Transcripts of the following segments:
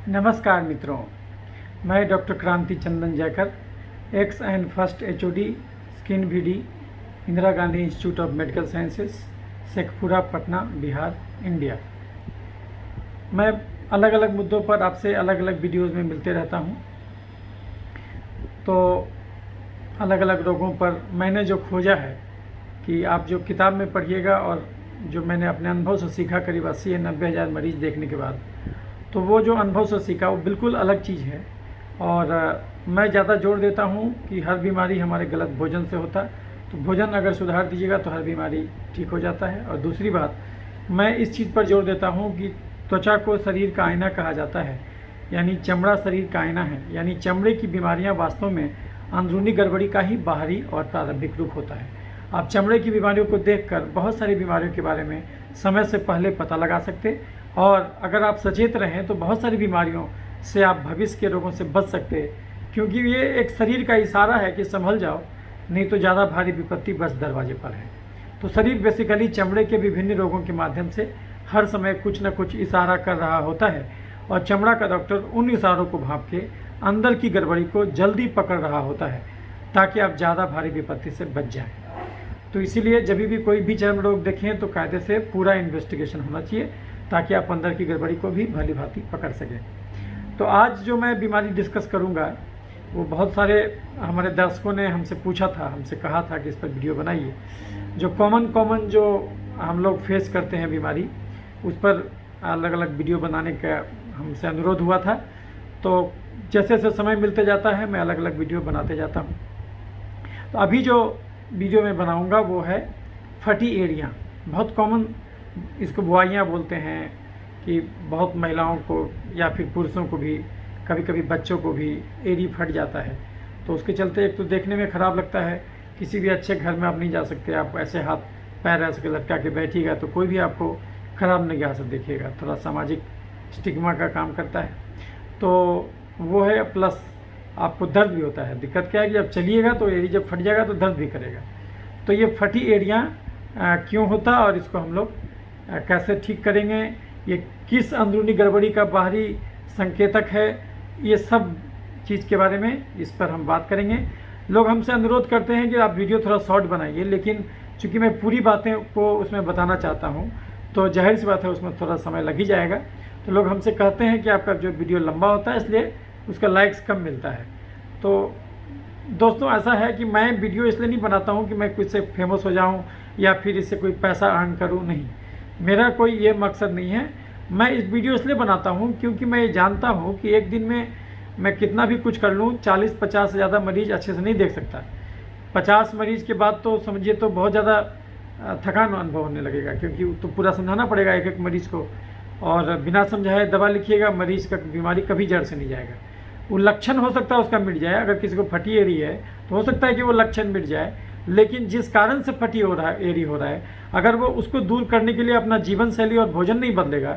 नमस्कार मित्रों, मैं doctor Kranti Chandan Jaykar, ex and first HOD skin BD, Indira Gandhi institute of medical sciences, Sheikhpura, Patna, Bihar, India. मैं अलग अलग मुद्दों पर आपसे अलग अलग वीडियोज़ में मिलते रहता हूं। तो अलग अलग रोगों पर मैंने जो खोजा है कि आप जो किताब में पढ़िएगा और जो मैंने अपने अनुभव से सीखा, करीब 80 या 90 हज़ार मरीज़ देखने के बाद, तो वो जो अनुभव से सीखा वो बिल्कुल अलग चीज़ है। और मैं ज़्यादा जोर देता हूँ कि हर बीमारी हमारे गलत भोजन से होता है, तो भोजन अगर सुधार दीजिएगा तो हर बीमारी ठीक हो जाता है। और दूसरी बात, मैं इस चीज़ पर जोर देता हूँ कि त्वचा को शरीर का आईना कहा जाता है, यानी चमड़ा शरीर का आईना है, यानी चमड़े की बीमारियाँ वास्तव में अंदरूनी गड़बड़ी का ही बाहरी और प्रारंभिक रूप होता है। आप चमड़े की बीमारियों को देखकर बहुत सारी बीमारियों के बारे में समय से पहले पता लगा सकते, और अगर आप सचेत रहें तो बहुत सारी बीमारियों से आप भविष्य के रोगों से बच सकते, क्योंकि ये एक शरीर का इशारा है कि संभल जाओ, नहीं तो ज़्यादा भारी विपत्ति बस दरवाजे पर है। तो शरीर बेसिकली चमड़े के विभिन्न रोगों के माध्यम से हर समय कुछ न कुछ इशारा कर रहा होता है, और चमड़ा का डॉक्टर उन इशारों को भांप के अंदर की गड़बड़ी को जल्दी पकड़ रहा होता है, ताकि आप ज़्यादा भारी विपत्ति से बच जाएं। तो इसीलिए जब भी कोई भी चर्म रोग देखें तो कायदे से पूरा इन्वेस्टिगेशन होना चाहिए, ताकि आप अंदर की गड़बड़ी को भी भली भांति पकड़ सकें। तो आज जो मैं बीमारी डिस्कस करूंगा, वो बहुत सारे हमारे दर्शकों ने हमसे पूछा था, हमसे कहा था कि इस पर वीडियो बनाइए। जो कॉमन जो हम लोग फेस करते हैं बीमारी, उस पर अलग अलग वीडियो बनाने का हमसे अनुरोध हुआ था। तो जैसे जैसे समय मिलते जाता है मैं अलग अलग वीडियो बनाते जाता हूँ। तो अभी जो वीडियो मैं बनाऊँगा वो है फटी एड़ियाँ। बहुत कॉमन इसको बुआइयाँ बोलते हैं, कि बहुत महिलाओं को या फिर पुरुषों को भी, कभी कभी बच्चों को भी एड़ी फट जाता है। तो उसके चलते एक तो देखने में ख़राब लगता है, किसी भी अच्छे घर में आप नहीं जा सकते, आप ऐसे हाथ पैर ऐसे लटका के बैठिएगा तो कोई भी आपको ख़राब निगाह से देखेगा, थोड़ा सामाजिक स्टिग्मा का काम करता है। तो वो है, प्लस आपको दर्द भी होता है। दिक्कत क्या है कि जब चलिएगा तो एड़ी जब फट जाएगा तो दर्द भी करेगा। तो ये फटी एड़ियाँ क्यों होता है और इसको हम लोग कैसे ठीक करेंगे, ये किस अंदरूनी गड़बड़ी का बाहरी संकेतक है, ये सब चीज़ के बारे में इस पर हम बात करेंगे। लोग हमसे अनुरोध करते हैं कि आप वीडियो थोड़ा शॉर्ट बनाइए, लेकिन चूँकि मैं पूरी बातें को उसमें बताना चाहता हूँ तो जाहिर सी बात है उसमें थोड़ा समय लग ही जाएगा। तो लोग हमसे कहते हैं कि आपका जो वीडियो लंबा होता है इसलिए उसका लाइक्स कम मिलता है। तो दोस्तों ऐसा है कि मैं वीडियो इसलिए नहीं बनाता हूँ कि मैं कुछ से फेमस हो जाऊँ या फिर इससे कोई पैसा अर्न करूँ, नहीं, मेरा कोई ये मकसद नहीं है। मैं इस वीडियो इसलिए बनाता हूँ क्योंकि मैं ये जानता हूँ कि एक दिन में मैं कितना भी कुछ कर लूँ, 40-50 से ज़्यादा मरीज़ अच्छे से नहीं देख सकता। 50 मरीज़ के बाद तो समझिए तो बहुत ज़्यादा थकान अनुभव होने लगेगा, क्योंकि तो पूरा समझाना पड़ेगा एक एक मरीज़ को, और बिना समझाए दवा लिखिएगा, मरीज़ का बीमारी कभी जड़ से नहीं जाएगा। वो लक्षण हो सकता है उसका मिट जाए, अगर किसी को फटी एड़ी है तो हो सकता है कि वो लक्षण मिट जाए, लेकिन जिस कारण से फटी हो रहा है, एड़ी हो रहा है, अगर वो उसको दूर करने के लिए अपना जीवन शैली और भोजन नहीं बदलेगा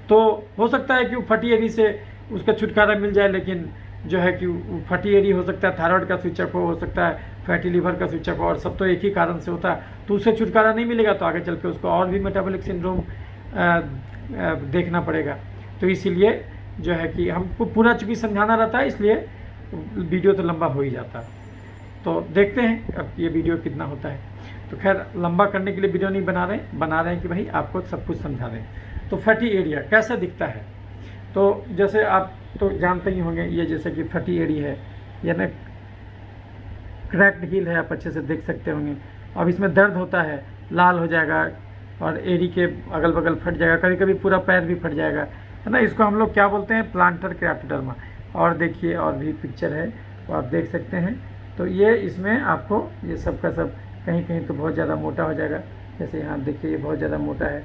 तो हो सकता है कि वो फटी एड़ी से उसका छुटकारा मिल जाए। लेकिन जो है कि वो फटी एड़ी हो सकता है थायराइड का सूचक हो सकता है फैटी लीवर का सूचक हो, और सब तो एक ही कारण से होता है, तो उससे छुटकारा नहीं मिलेगा तो आगे चल के उसको और भी मेटाबॉलिक सिंड्रोम देखना पड़ेगा। तो इसीलिए जो है कि हमको पूरा चूँकि समझाना रहता है, इसलिए वीडियो तो लंबा हो ही जाता है। तो देखते हैं अब ये वीडियो कितना होता है। तो खैर लंबा करने के लिए वीडियो नहीं बना रहे हैं कि भाई आपको सब कुछ समझा दें। तो फटी एड़िया कैसे दिखता है, तो जैसे आप तो जानते ही होंगे, ये जैसे कि फटी एड़ी है, यानी क्रैक्ड हील है, आप अच्छे से देख सकते होंगे। अब इसमें दर्द होता है, लाल हो जाएगा और एड़ी के अगल बगल फट जाएगा, कभी कभी पूरा पैर भी फट जाएगा, है ना। इसको हम लोग क्या बोलते हैं, प्लांटर केराटोडर्मा। और देखिए और भी पिक्चर है वो आप देख सकते हैं। तो ये इसमें आपको ये सब का सब कहीं कहीं तो बहुत ज़्यादा मोटा हो जाएगा, जैसे यहाँ देखिए ये बहुत ज़्यादा मोटा है,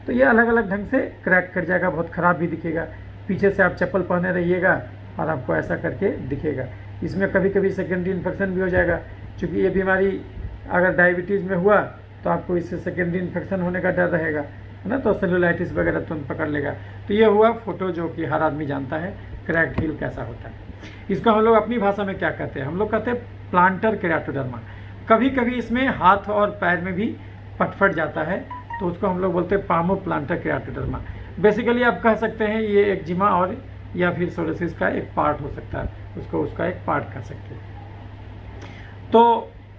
तो ये अलग अलग ढंग से क्रैक कर जाएगा, बहुत ख़राब भी दिखेगा। पीछे से आप चप्पल पहने रहिएगा और आपको ऐसा करके दिखेगा। इसमें कभी कभी सेकेंडरी इन्फेक्शन भी हो जाएगा, क्योंकि ये बीमारी अगर डायबिटीज़ में हुआ तो आपको इससे सेकेंडरी इन्फेक्शन होने का डर रहेगा, है ना, तो सेलुलाइटिस वगैरह तुरंत पकड़ लेगा। तो ये हुआ फोटो जो कि हर आदमी जानता है क्रैक्ड हील कैसा होता है। इसको हम लोग अपनी भाषा में क्या कहते हैं, हम लोग कहते हैं प्लांटर केराटोडर्मा। कभी कभी इसमें हाथ और पैर में भी फट जाता है, तो उसको हम लोग बोलते हैं पामो प्लांटर केराटोडर्मा। बेसिकली आप कह सकते हैं ये एक्जिमा और या फिर सोरेसिस का एक पार्ट हो सकता है, उसका एक पार्ट कह सकते हैं। तो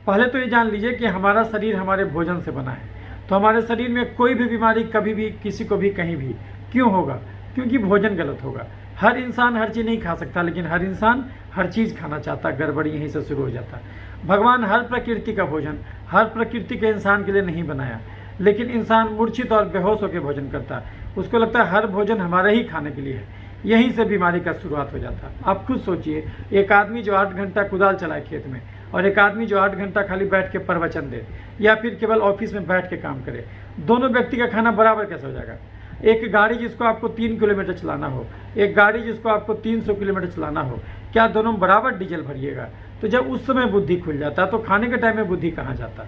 पहले तो ये जान लीजिए कि हमारा शरीर हमारे भोजन से बना है। तो हमारे शरीर में कोई भी बीमारी कभी भी किसी को भी कहीं भी क्यों होगा? क्योंकि भोजन गलत होगा। हर इंसान हर चीज़ नहीं खा सकता, लेकिन हर इंसान हर चीज़ खाना चाहता। गड़बड़ी यहीं से शुरू हो जाता। भगवान हर प्रकृति का भोजन हर प्रकृति के इंसान के लिए नहीं बनाया, लेकिन इंसान मूर्छित और बेहोश होकर भोजन करता है। उसको लगता है हर भोजन हमारे ही खाने के लिए है। यहीं से बीमारी का शुरुआत हो जाता है। आप खुद सोचिए, एक आदमी जो 8 घंटा कुदाल चलाए खेत में, और एक आदमी जो 8 घंटा खाली बैठ के प्रवचन दे या फिर केवल ऑफिस में बैठ के काम करे, दोनों व्यक्ति का खाना बराबर कैसे हो जाएगा? एक गाड़ी जिसको आपको 3 किलोमीटर चलाना हो, एक गाड़ी जिसको आपको 300 किलोमीटर चलाना हो, क्या दोनों बराबर डीजल भरिएगा? तो जब उस समय बुद्धि खुल जाता है, तो खाने के टाइम में बुद्धि कहाँ जाता?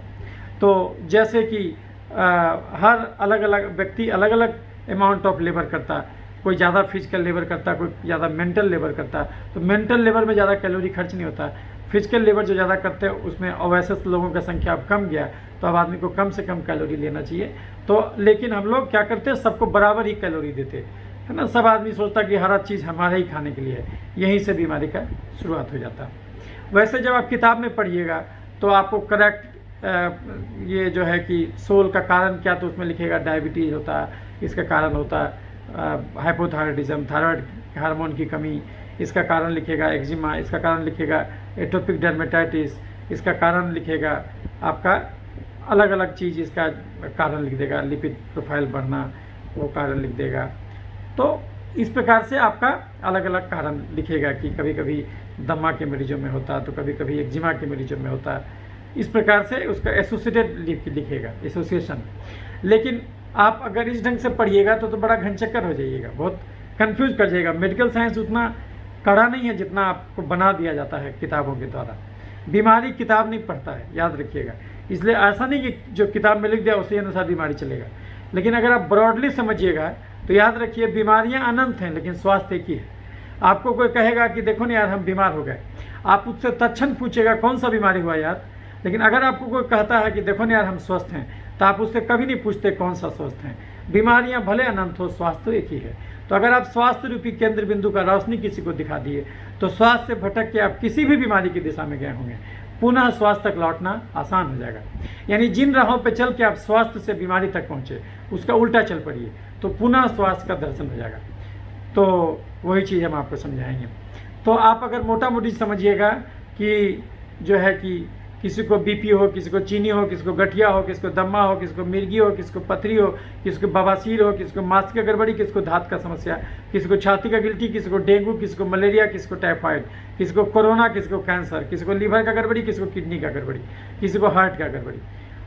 तो जैसे कि हर अलग अलग व्यक्ति अलग अलग अमाउंट ऑफ लेबर करता है। कोई ज़्यादा फिजिकल लेबर करता है, कोई ज़्यादा मेंटल लेबर करता है। तो मेंटल लेबर में ज़्यादा कैलोरी खर्च नहीं होता। फिजिकल लेबर जो ज़्यादा करते हैं उसमें अवैसे लोगों का संख्या अब कम गया, तो अब आदमी को कम से कम कैलोरी लेना चाहिए। तो लेकिन हम लोग क्या करते हैं, सबको बराबर ही कैलोरी देते है ना। सब आदमी सोचता कि हर चीज़ हमारे ही खाने के लिए है। यहीं से बीमारी का शुरुआत हो जाता है। वैसे जब आप किताब में पढ़िएगा तो आपको करेक्ट ये जो है कि सोल का कारण क्या, तो उसमें लिखेगा डायबिटीज़ होता है, इसका कारण होता है हाइपोथायराइडिज्म, थायराइड हार्मोन की कमी, इसका कारण लिखेगा एक्जिमा, इसका कारण लिखेगा एटोपिक डर्मेटाइटिस, इसका कारण लिखेगा आपका अलग अलग चीज़, इसका कारण लिख देगा लिपिड प्रोफाइल बढ़ना, वो कारण लिख देगा। तो इस प्रकार से आपका अलग अलग कारण लिखेगा कि कभी कभी दमा के मरीजों में होता है, तो कभी कभी एक्जिमा के मरीजों में होता है। इस प्रकार से उसका एसोसिएटेड लिखेगा, एसोसिएशन। लेकिन आप अगर इस ढंग से पढ़िएगा तो बड़ा घनचक्कर हो जाइएगा, बहुत कंफ्यूज कर जाइएगा। मेडिकल साइंस उतना कड़ा नहीं है जितना आपको बना दिया जाता है किताबों के द्वारा। बीमारी किताब नहीं पढ़ता है, याद रखिएगा। इसलिए ऐसा नहीं कि जो किताब में लिख दिया उसी अनुसार बीमारी चलेगा। लेकिन अगर आप ब्रॉडली समझिएगा तो याद रखिए, बीमारियां अनंत हैं लेकिन स्वास्थ्य एक ही है। आपको कोई कहेगा कि देखो ना यार हम बीमार हो गए, आप उससे तत्क्षण पूछेगा कौन सा बीमारी हुआ यार। लेकिन अगर आपको कोई कहता है कि देखो ना यार हम स्वस्थ हैं, तो आप उससे कभी नहीं पूछते कौन सा स्वस्थ हैं। बीमारियां भले अनंत हो, स्वास्थ्य एक ही है। तो अगर आप स्वास्थ्य रूपी केंद्र बिंदु का रोशनी किसी को दिखा दिए तो स्वास्थ्य से भटक के आप किसी भी बीमारी की दिशा में गए होंगे, पुनः स्वास्थ्य तक लौटना आसान हो जाएगा। यानी जिन राहों पे चल के आप स्वास्थ्य से बीमारी तक पहुँचे, उसका उल्टा चल पड़िए तो पुनः स्वास्थ्य का दर्शन हो जाएगा। तो वही चीज़ हम आपको समझाएंगे। तो आप अगर मोटा मोटी समझिएगा कि जो है कि किसी को बीपी हो, किसी को चीनी हो, किसी को गठिया हो, किसी को दम्मा हो, किसी को मिर्गी हो, किसी को पथरी हो, किसी को बवासीर हो, किसी को मांस की गड़बड़ी, किसी को धात का समस्या, किसी को छाती का गिल्टी, किसी को डेंगू, किसी को मलेरिया, किसी को टाइफाइड, किसी को कोरोना, किसी को कैंसर, किसी को लीवर का गड़बड़ी, किसी को किडनी का गड़बड़ी, किसी को हार्ट का गड़बड़ी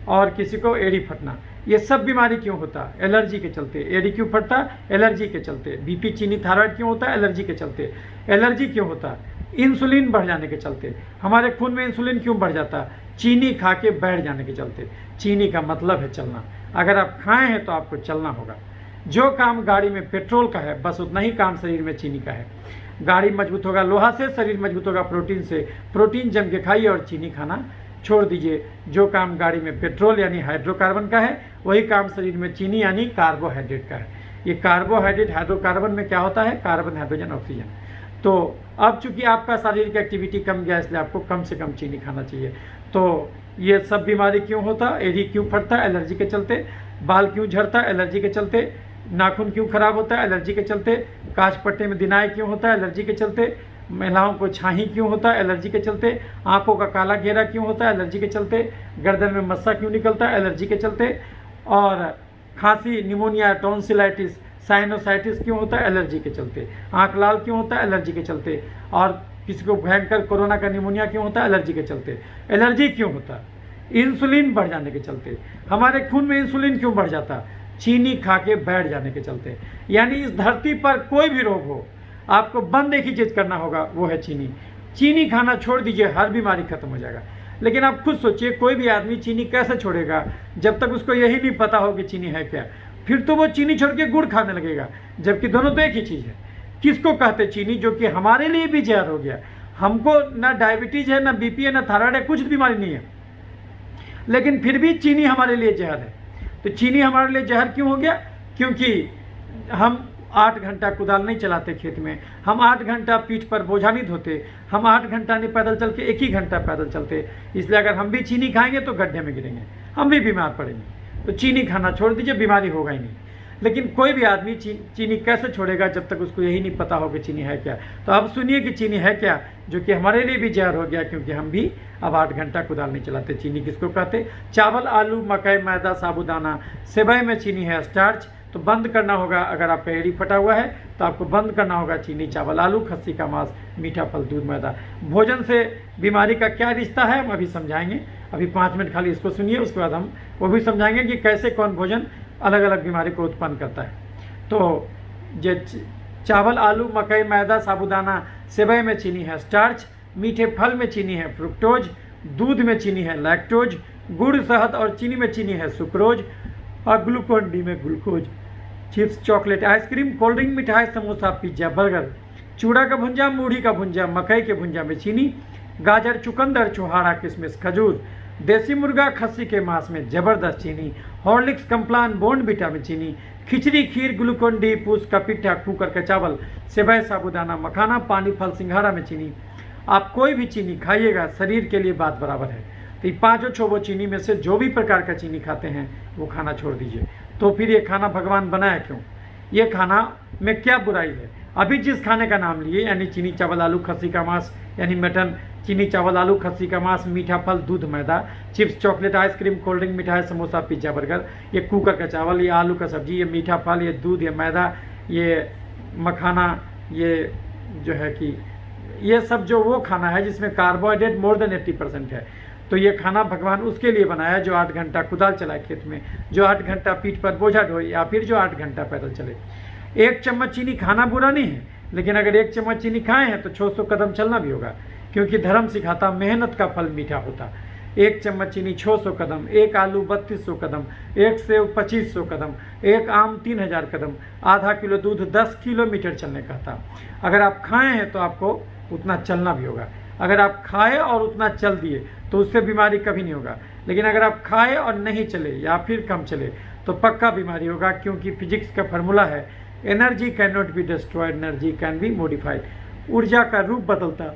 और किसी को एड़ी फटना। ये सब बीमारी क्यों होता है? एलर्जी के चलते। एडी क्यों फटता है? एलर्जी के चलते। बीपी चीनी थायराइड क्यों होता है? एलर्जी के चलते। एलर्जी क्यों होता है? इंसुलिन बढ़ जाने के चलते। हमारे खून में इंसुलिन क्यों बढ़ जाता है? चीनी खा के बैठ जाने के चलते। चीनी का मतलब है चलना। अगर आप खाए हैं तो आपको चलना होगा। जो काम गाड़ी में पेट्रोल का है, बस उतना ही काम शरीर में चीनी का है। गाड़ी मजबूत होगा लोहा से, शरीर मजबूत होगा प्रोटीन से। प्रोटीन जम के खाइए और चीनी खाना छोड़ दीजिए। जो काम गाड़ी में पेट्रोल यानी हाइड्रोकार्बन का है, वही काम शरीर में चीनी यानी कार्बोहाइड्रेट का है। ये कार्बोहाइड्रेट हाइड्रोकार्बन में क्या होता है? Carbon, hydrogen, oxygen. तो अब चूंकि आपका शारीरिक एक्टिविटी कम गया, इसलिए आपको कम से कम चीनी खाना चाहिए। तो ये सब बीमारी क्यों होता? एडी क्यों फटता? एलर्जी के चलते। बाल क्यों झड़ता? एलर्जी के चलते। नाखून क्यों खराब होता है? एलर्जी के चलते। काच पट्टे में दिनाई क्यों होता है? एलर्जी के चलते। महिलाओं को छाही क्यों होता है? एलर्जी के चलते। आंखों का काला घेरा क्यों होता है? एलर्जी के चलते। गर्दन में मस्सा क्यों निकलता है? एलर्जी के चलते। और खांसी, निमोनिया, टॉन्सिलाइटिस, साइनोसाइटिस क्यों होता है? एलर्जी के चलते। आंख लाल क्यों होता है? एलर्जी के चलते। और किसी को भयंकर कोरोना का निमोनिया क्यों होता है? एलर्जी के चलते। एलर्जी क्यों होता है? इंसुलिन बढ़ जाने के चलते। हमारे खून में इंसुलिन क्यों बढ़ जाता? चीनी खा के बैठ जाने के चलते। यानी इस धरती पर कोई भी रोग हो, आपको बंद एक ही चीज़ करना होगा, वो है चीनी। चीनी खाना छोड़ दीजिए, हर बीमारी खत्म हो जाएगा। लेकिन आप खुद सोचिए, कोई भी आदमी चीनी कैसे छोड़ेगा जब तक उसको यही नहीं पता हो कि चीनी है क्या। फिर तो वो चीनी छोड़ के गुड़ खाने लगेगा, जबकि दोनों तो एक ही चीज़ है। किसको कहते चीनी? जो कि हमारे लिए भी जहर हो गया। हमको ना डायबिटीज है, ना बीपी है, ना थायराइड है, कुछ बीमारी नहीं है, लेकिन फिर भी चीनी हमारे लिए जहर है। तो चीनी हमारे लिए जहर क्यों हो गया? क्योंकि हम 8 घंटा कुदाल नहीं चलाते खेत में, हम 8 घंटा पीठ पर बोझा नहीं ढोते, हम 8 घंटा नहीं पैदल चल के 1 ही घंटा पैदल चलते। इसलिए अगर हम भी चीनी खाएंगे तो गड्ढे में गिरेंगे, हम भी बीमार पड़ेंगे। तो चीनी खाना छोड़ दीजिए, बीमारी होगा ही नहीं। लेकिन कोई भी आदमी चीनी कैसे छोड़ेगा जब तक उसको यही नहीं पता हो कि चीनी है क्या। तो अब सुनिए कि चीनी है क्या, जो कि हमारे लिए भी जहर हो गया, क्योंकि हम भी अब 8 घंटा कुदाल नहीं चलाते। चीनी किसको कहते? चावल, आलू, मकई, मैदा, साबूदाना, सेवई में चीनी है स्टार्च। तो बंद करना होगा। अगर आपका एड़ी फटा हुआ है तो आपको बंद करना होगा चीनी, चावल, आलू, खस्सी का मांस, मीठा फल, दूध, मैदा। भोजन से बीमारी का क्या रिश्ता है हम अभी समझाएंगे। अभी 5 मिनट खाली इसको सुनिए, उसके बाद हम वो भी समझाएंगे कि कैसे कौन भोजन अलग अलग बीमारी को उत्पन्न करता है। तो ये चावल, आलू, मकई, मैदा, साबूदाना, सेवई में चीनी है स्टार्च, मीठे फल में चीनी है फ्रुक्टोज, दूध में चीनी है लैक्टोज, गुड़, शहद और चीनी में चीनी है सुक्रोज, और ग्लूकोन डी में glucose. Chips, chocolate, ice cream, cold drink, मिठाई, समोसा, पिज्जा, बर्गर, चूड़ा का भुंजा, मूढ़ी का भुंजा, मकई के भुंजा में चीनी, गाजर, चुकंदर, छुहारा, किशमिश, खजूर, देसी मुर्गा, खस्सी के मांस में जबरदस्त चीनी, हॉर्लिक्स, कम्प्लान, बोर्नविटा में चीनी, खिचड़ी, खीर, ग्लूकोन डी, पूस का पिट्ठा, कुकर का चावल, सेवई, साबूदाना, मखाना, पानी फल, सिंघाड़ा में चीनी। आप कोई भी चीनी खाइएगा शरीर के लिए बात बराबर है। तो ये 5 चीनी में से जो भी प्रकार का चीनी खाते हैं वो खाना छोड़ दीजिए। तो फिर ये खाना भगवान बनाया क्यों? ये खाना में क्या बुराई है? अभी जिस खाने का नाम लिए, यानी चीनी, चावल, आलू, खस्सी का मांस यानी मटन, चीनी, चावल, आलू, खस्सी का मांस, मीठा फल, दूध, मैदा, chips, chocolate, ice cream, cold drink, मिठाई, समोसा, पिज्जा, बर्गर, ये कुकर का चावल, ये आलू का सब्जी, ये मीठा फल, ये दूध, ये मैदा, ये मखाना, ये जो है कि ये सब जो वो खाना है जिसमें कार्बोहाइड्रेट मोर देन 80% है। तो ये खाना भगवान उसके लिए बनाया जो 8 घंटा कुदाल चलाए खेत में, जो 8 घंटा पीठ पर बोझा ढोए, या फिर जो 8 घंटा पैदल चले। 1 चम्मच चीनी खाना बुरा नहीं है, लेकिन अगर 1 चम्मच चीनी खाए हैं तो 600 कदम चलना भी होगा, क्योंकि धर्म सिखाता मेहनत का फल मीठा होता। 1 चम्मच चीनी 600 कदम, 1 आलू 3200 कदम, 1 सेव 2500 कदम, 1 आम 3000 कदम, आधा किलो दूध 10 किलोमीटर चलने का था। अगर आप खाए हैं तो आपको उतना चलना भी होगा। अगर आप खाए और उतना चल दिए तो उससे बीमारी कभी नहीं होगा, लेकिन अगर आप खाए और नहीं चले या फिर कम चले तो पक्का बीमारी होगा, क्योंकि फिजिक्स का फॉर्मूला है energy can not be destroyed, energy can be modified. ऊर्जा का रूप बदलता,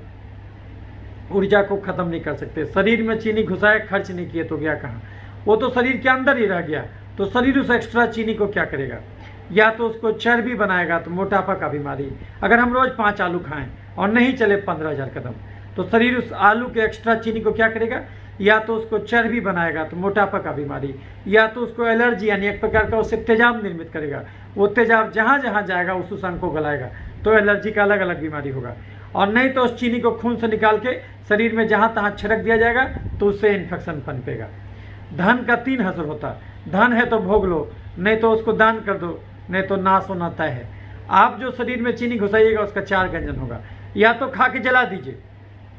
ऊर्जा को खत्म नहीं कर सकते। शरीर में चीनी घुसाए, खर्च नहीं किए तो गया कहाँ? वो तो शरीर के अंदर ही रह गया। तो शरीर उस एक्स्ट्रा चीनी को क्या करेगा? या तो उसको चर्बी बनाएगा, तो मोटापा का बीमारी। अगर हम रोज 5 आलू खाएं और नहीं चले 15,000 कदम, तो शरीर उस आलू के एक्स्ट्रा चीनी को क्या करेगा? या तो उसको चर्बी बनाएगा, तो मोटापा का बीमारी, या तो उसको एलर्जी यानी एक प्रकार का उससे तेजाब निर्मित करेगा। वो तेजाब जहाँ जहाँ जाएगा उस अंग को गलाएगा, तो एलर्जी का अलग अलग बीमारी होगा। और नहीं तो उस चीनी को खून से निकाल के शरीर में जहाँ तहाँ छिड़क दिया जाएगा, तो उससे इन्फेक्शन पनपेगा। धन का 3 असर होता, धन है तो भोग लो, नहीं तो उसको दान कर दो, नहीं तो नाश होना तय है। आप जो शरीर में चीनी घुसाइएगा उसका 4 व्यंजन होगा। या तो खा के जला दीजिए,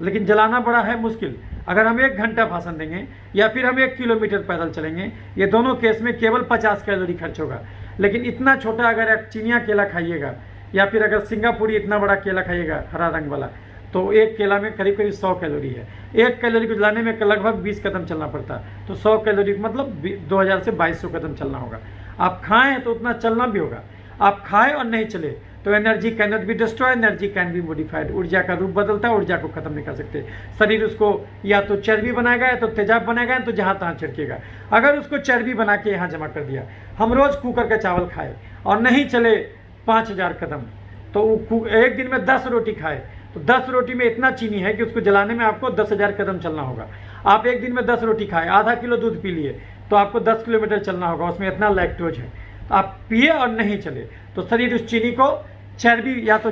लेकिन जलाना बड़ा है मुश्किल। अगर हम 1 घंटा भाषण देंगे या फिर हम 1 किलोमीटर पैदल चलेंगे, ये दोनों केस में केवल 50 कैलोरी खर्च होगा। लेकिन इतना छोटा अगर आप चिनिया केला खाइएगा, या फिर अगर सिंगापुरी इतना बड़ा केला खाइएगा हरा रंग वाला, तो एक केला में करीब करीब 100 कैलोरी है। 1 कैलोरी को जलाने में लगभग 20 कदम चलना पड़ता है। तो 100 कैलोरी मतलब 2000 से 2200 कदम चलना होगा। आप खाएँ तो उतना चलना भी होगा। आप खाएँ और नहीं चले तो energy can not be destroy, energy can be modified. ऊर्जा का रूप बदलता है, ऊर्जा को खत्म नहीं कर सकते। शरीर उसको या तो चर्बी बनाएगा, या तो तेजाब बनाएगा, या तो जहाँ तहाँ छिड़केगा। अगर उसको चर्बी बना के यहाँ जमा कर दिया, हम रोज़ कुकर का चावल खाए और नहीं चले 5000 कदम, तो एक दिन में 10 रोटी खाए, तो 10 रोटी में इतना चीनी है कि उसको जलाने में आपको 10,000 कदम चलना होगा। आप एक दिन में 10 रोटी खाए, आधा किलो दूध पी लिए, तो आपको 10 किलोमीटर चलना होगा। उसमें इतना लैक्टोज है। आप पिए और नहीं चले तो शरीर उस चीनी को चर्बी या तो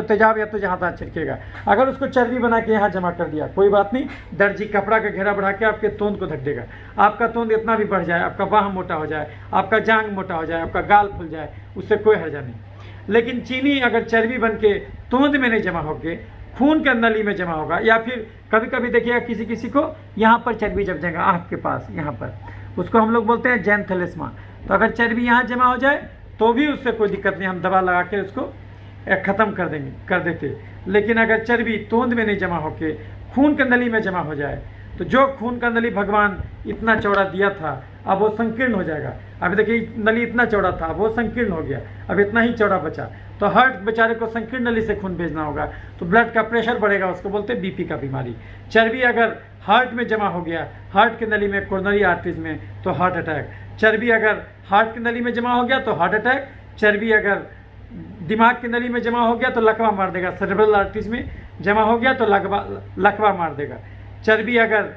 तेजाब या तो जहाँ तहाँ छिड़केगा। अगर उसको चर्बी बना के यहाँ जमा कर दिया, कोई बात नहीं, दर्जी कपड़ा का घेरा बढ़ा के आपके तोंद को ढक देगा। आपका तोंद इतना भी बढ़ जाए, आपका बाह मोटा हो जाए, आपका जांग मोटा हो जाए, आपका गाल फूल जाए, उससे कोई हर्जा नहीं। लेकिन चीनी अगर चर्बी बन के तोंद में नहीं जमा होके खून के नली में जमा होगा, या फिर कभी कभी देखिएगा किसी किसी को यहाँ पर चर्बी जम जाएगा, आँख के पास यहाँ पर, उसको हम लोग बोलते हैं जैंथेलेस्मा। तो अगर चर्बी यहाँ जमा हो जाए तो भी उससे कोई दिक्कत नहीं, हम दवा लगा के उसको ख़त्म कर देते। लेकिन अगर चर्बी तोंद में नहीं जमा होके खून के नली में जमा हो जाए, तो जो खून का नली भगवान इतना चौड़ा दिया था अब वो संकीर्ण हो जाएगा। अभी देखिए नली इतना चौड़ा था, अब वो संकीर्ण हो गया, अब इतना ही चौड़ा बचा। तो हार्ट बेचारे को संकीर्ण नली से खून भेजना होगा, तो ब्लड का प्रेशर बढ़ेगा, उसको बोलते हैं बीपी का बीमारी। चर्बी अगर हार्ट में जमा हो गया, हार्ट की नली में, कोरोनरी आर्टरीज में, तो हार्ट अटैक। चर्बी अगर हार्ट की नली में जमा हो गया तो हार्ट अटैक। चर्बी अगर दिमाग की नली में जमा हो गया तो लकवा मार देगा, सेरेब्रल आर्टरीज में जमा हो गया तो लकवा मार देगा। चर्बी अगर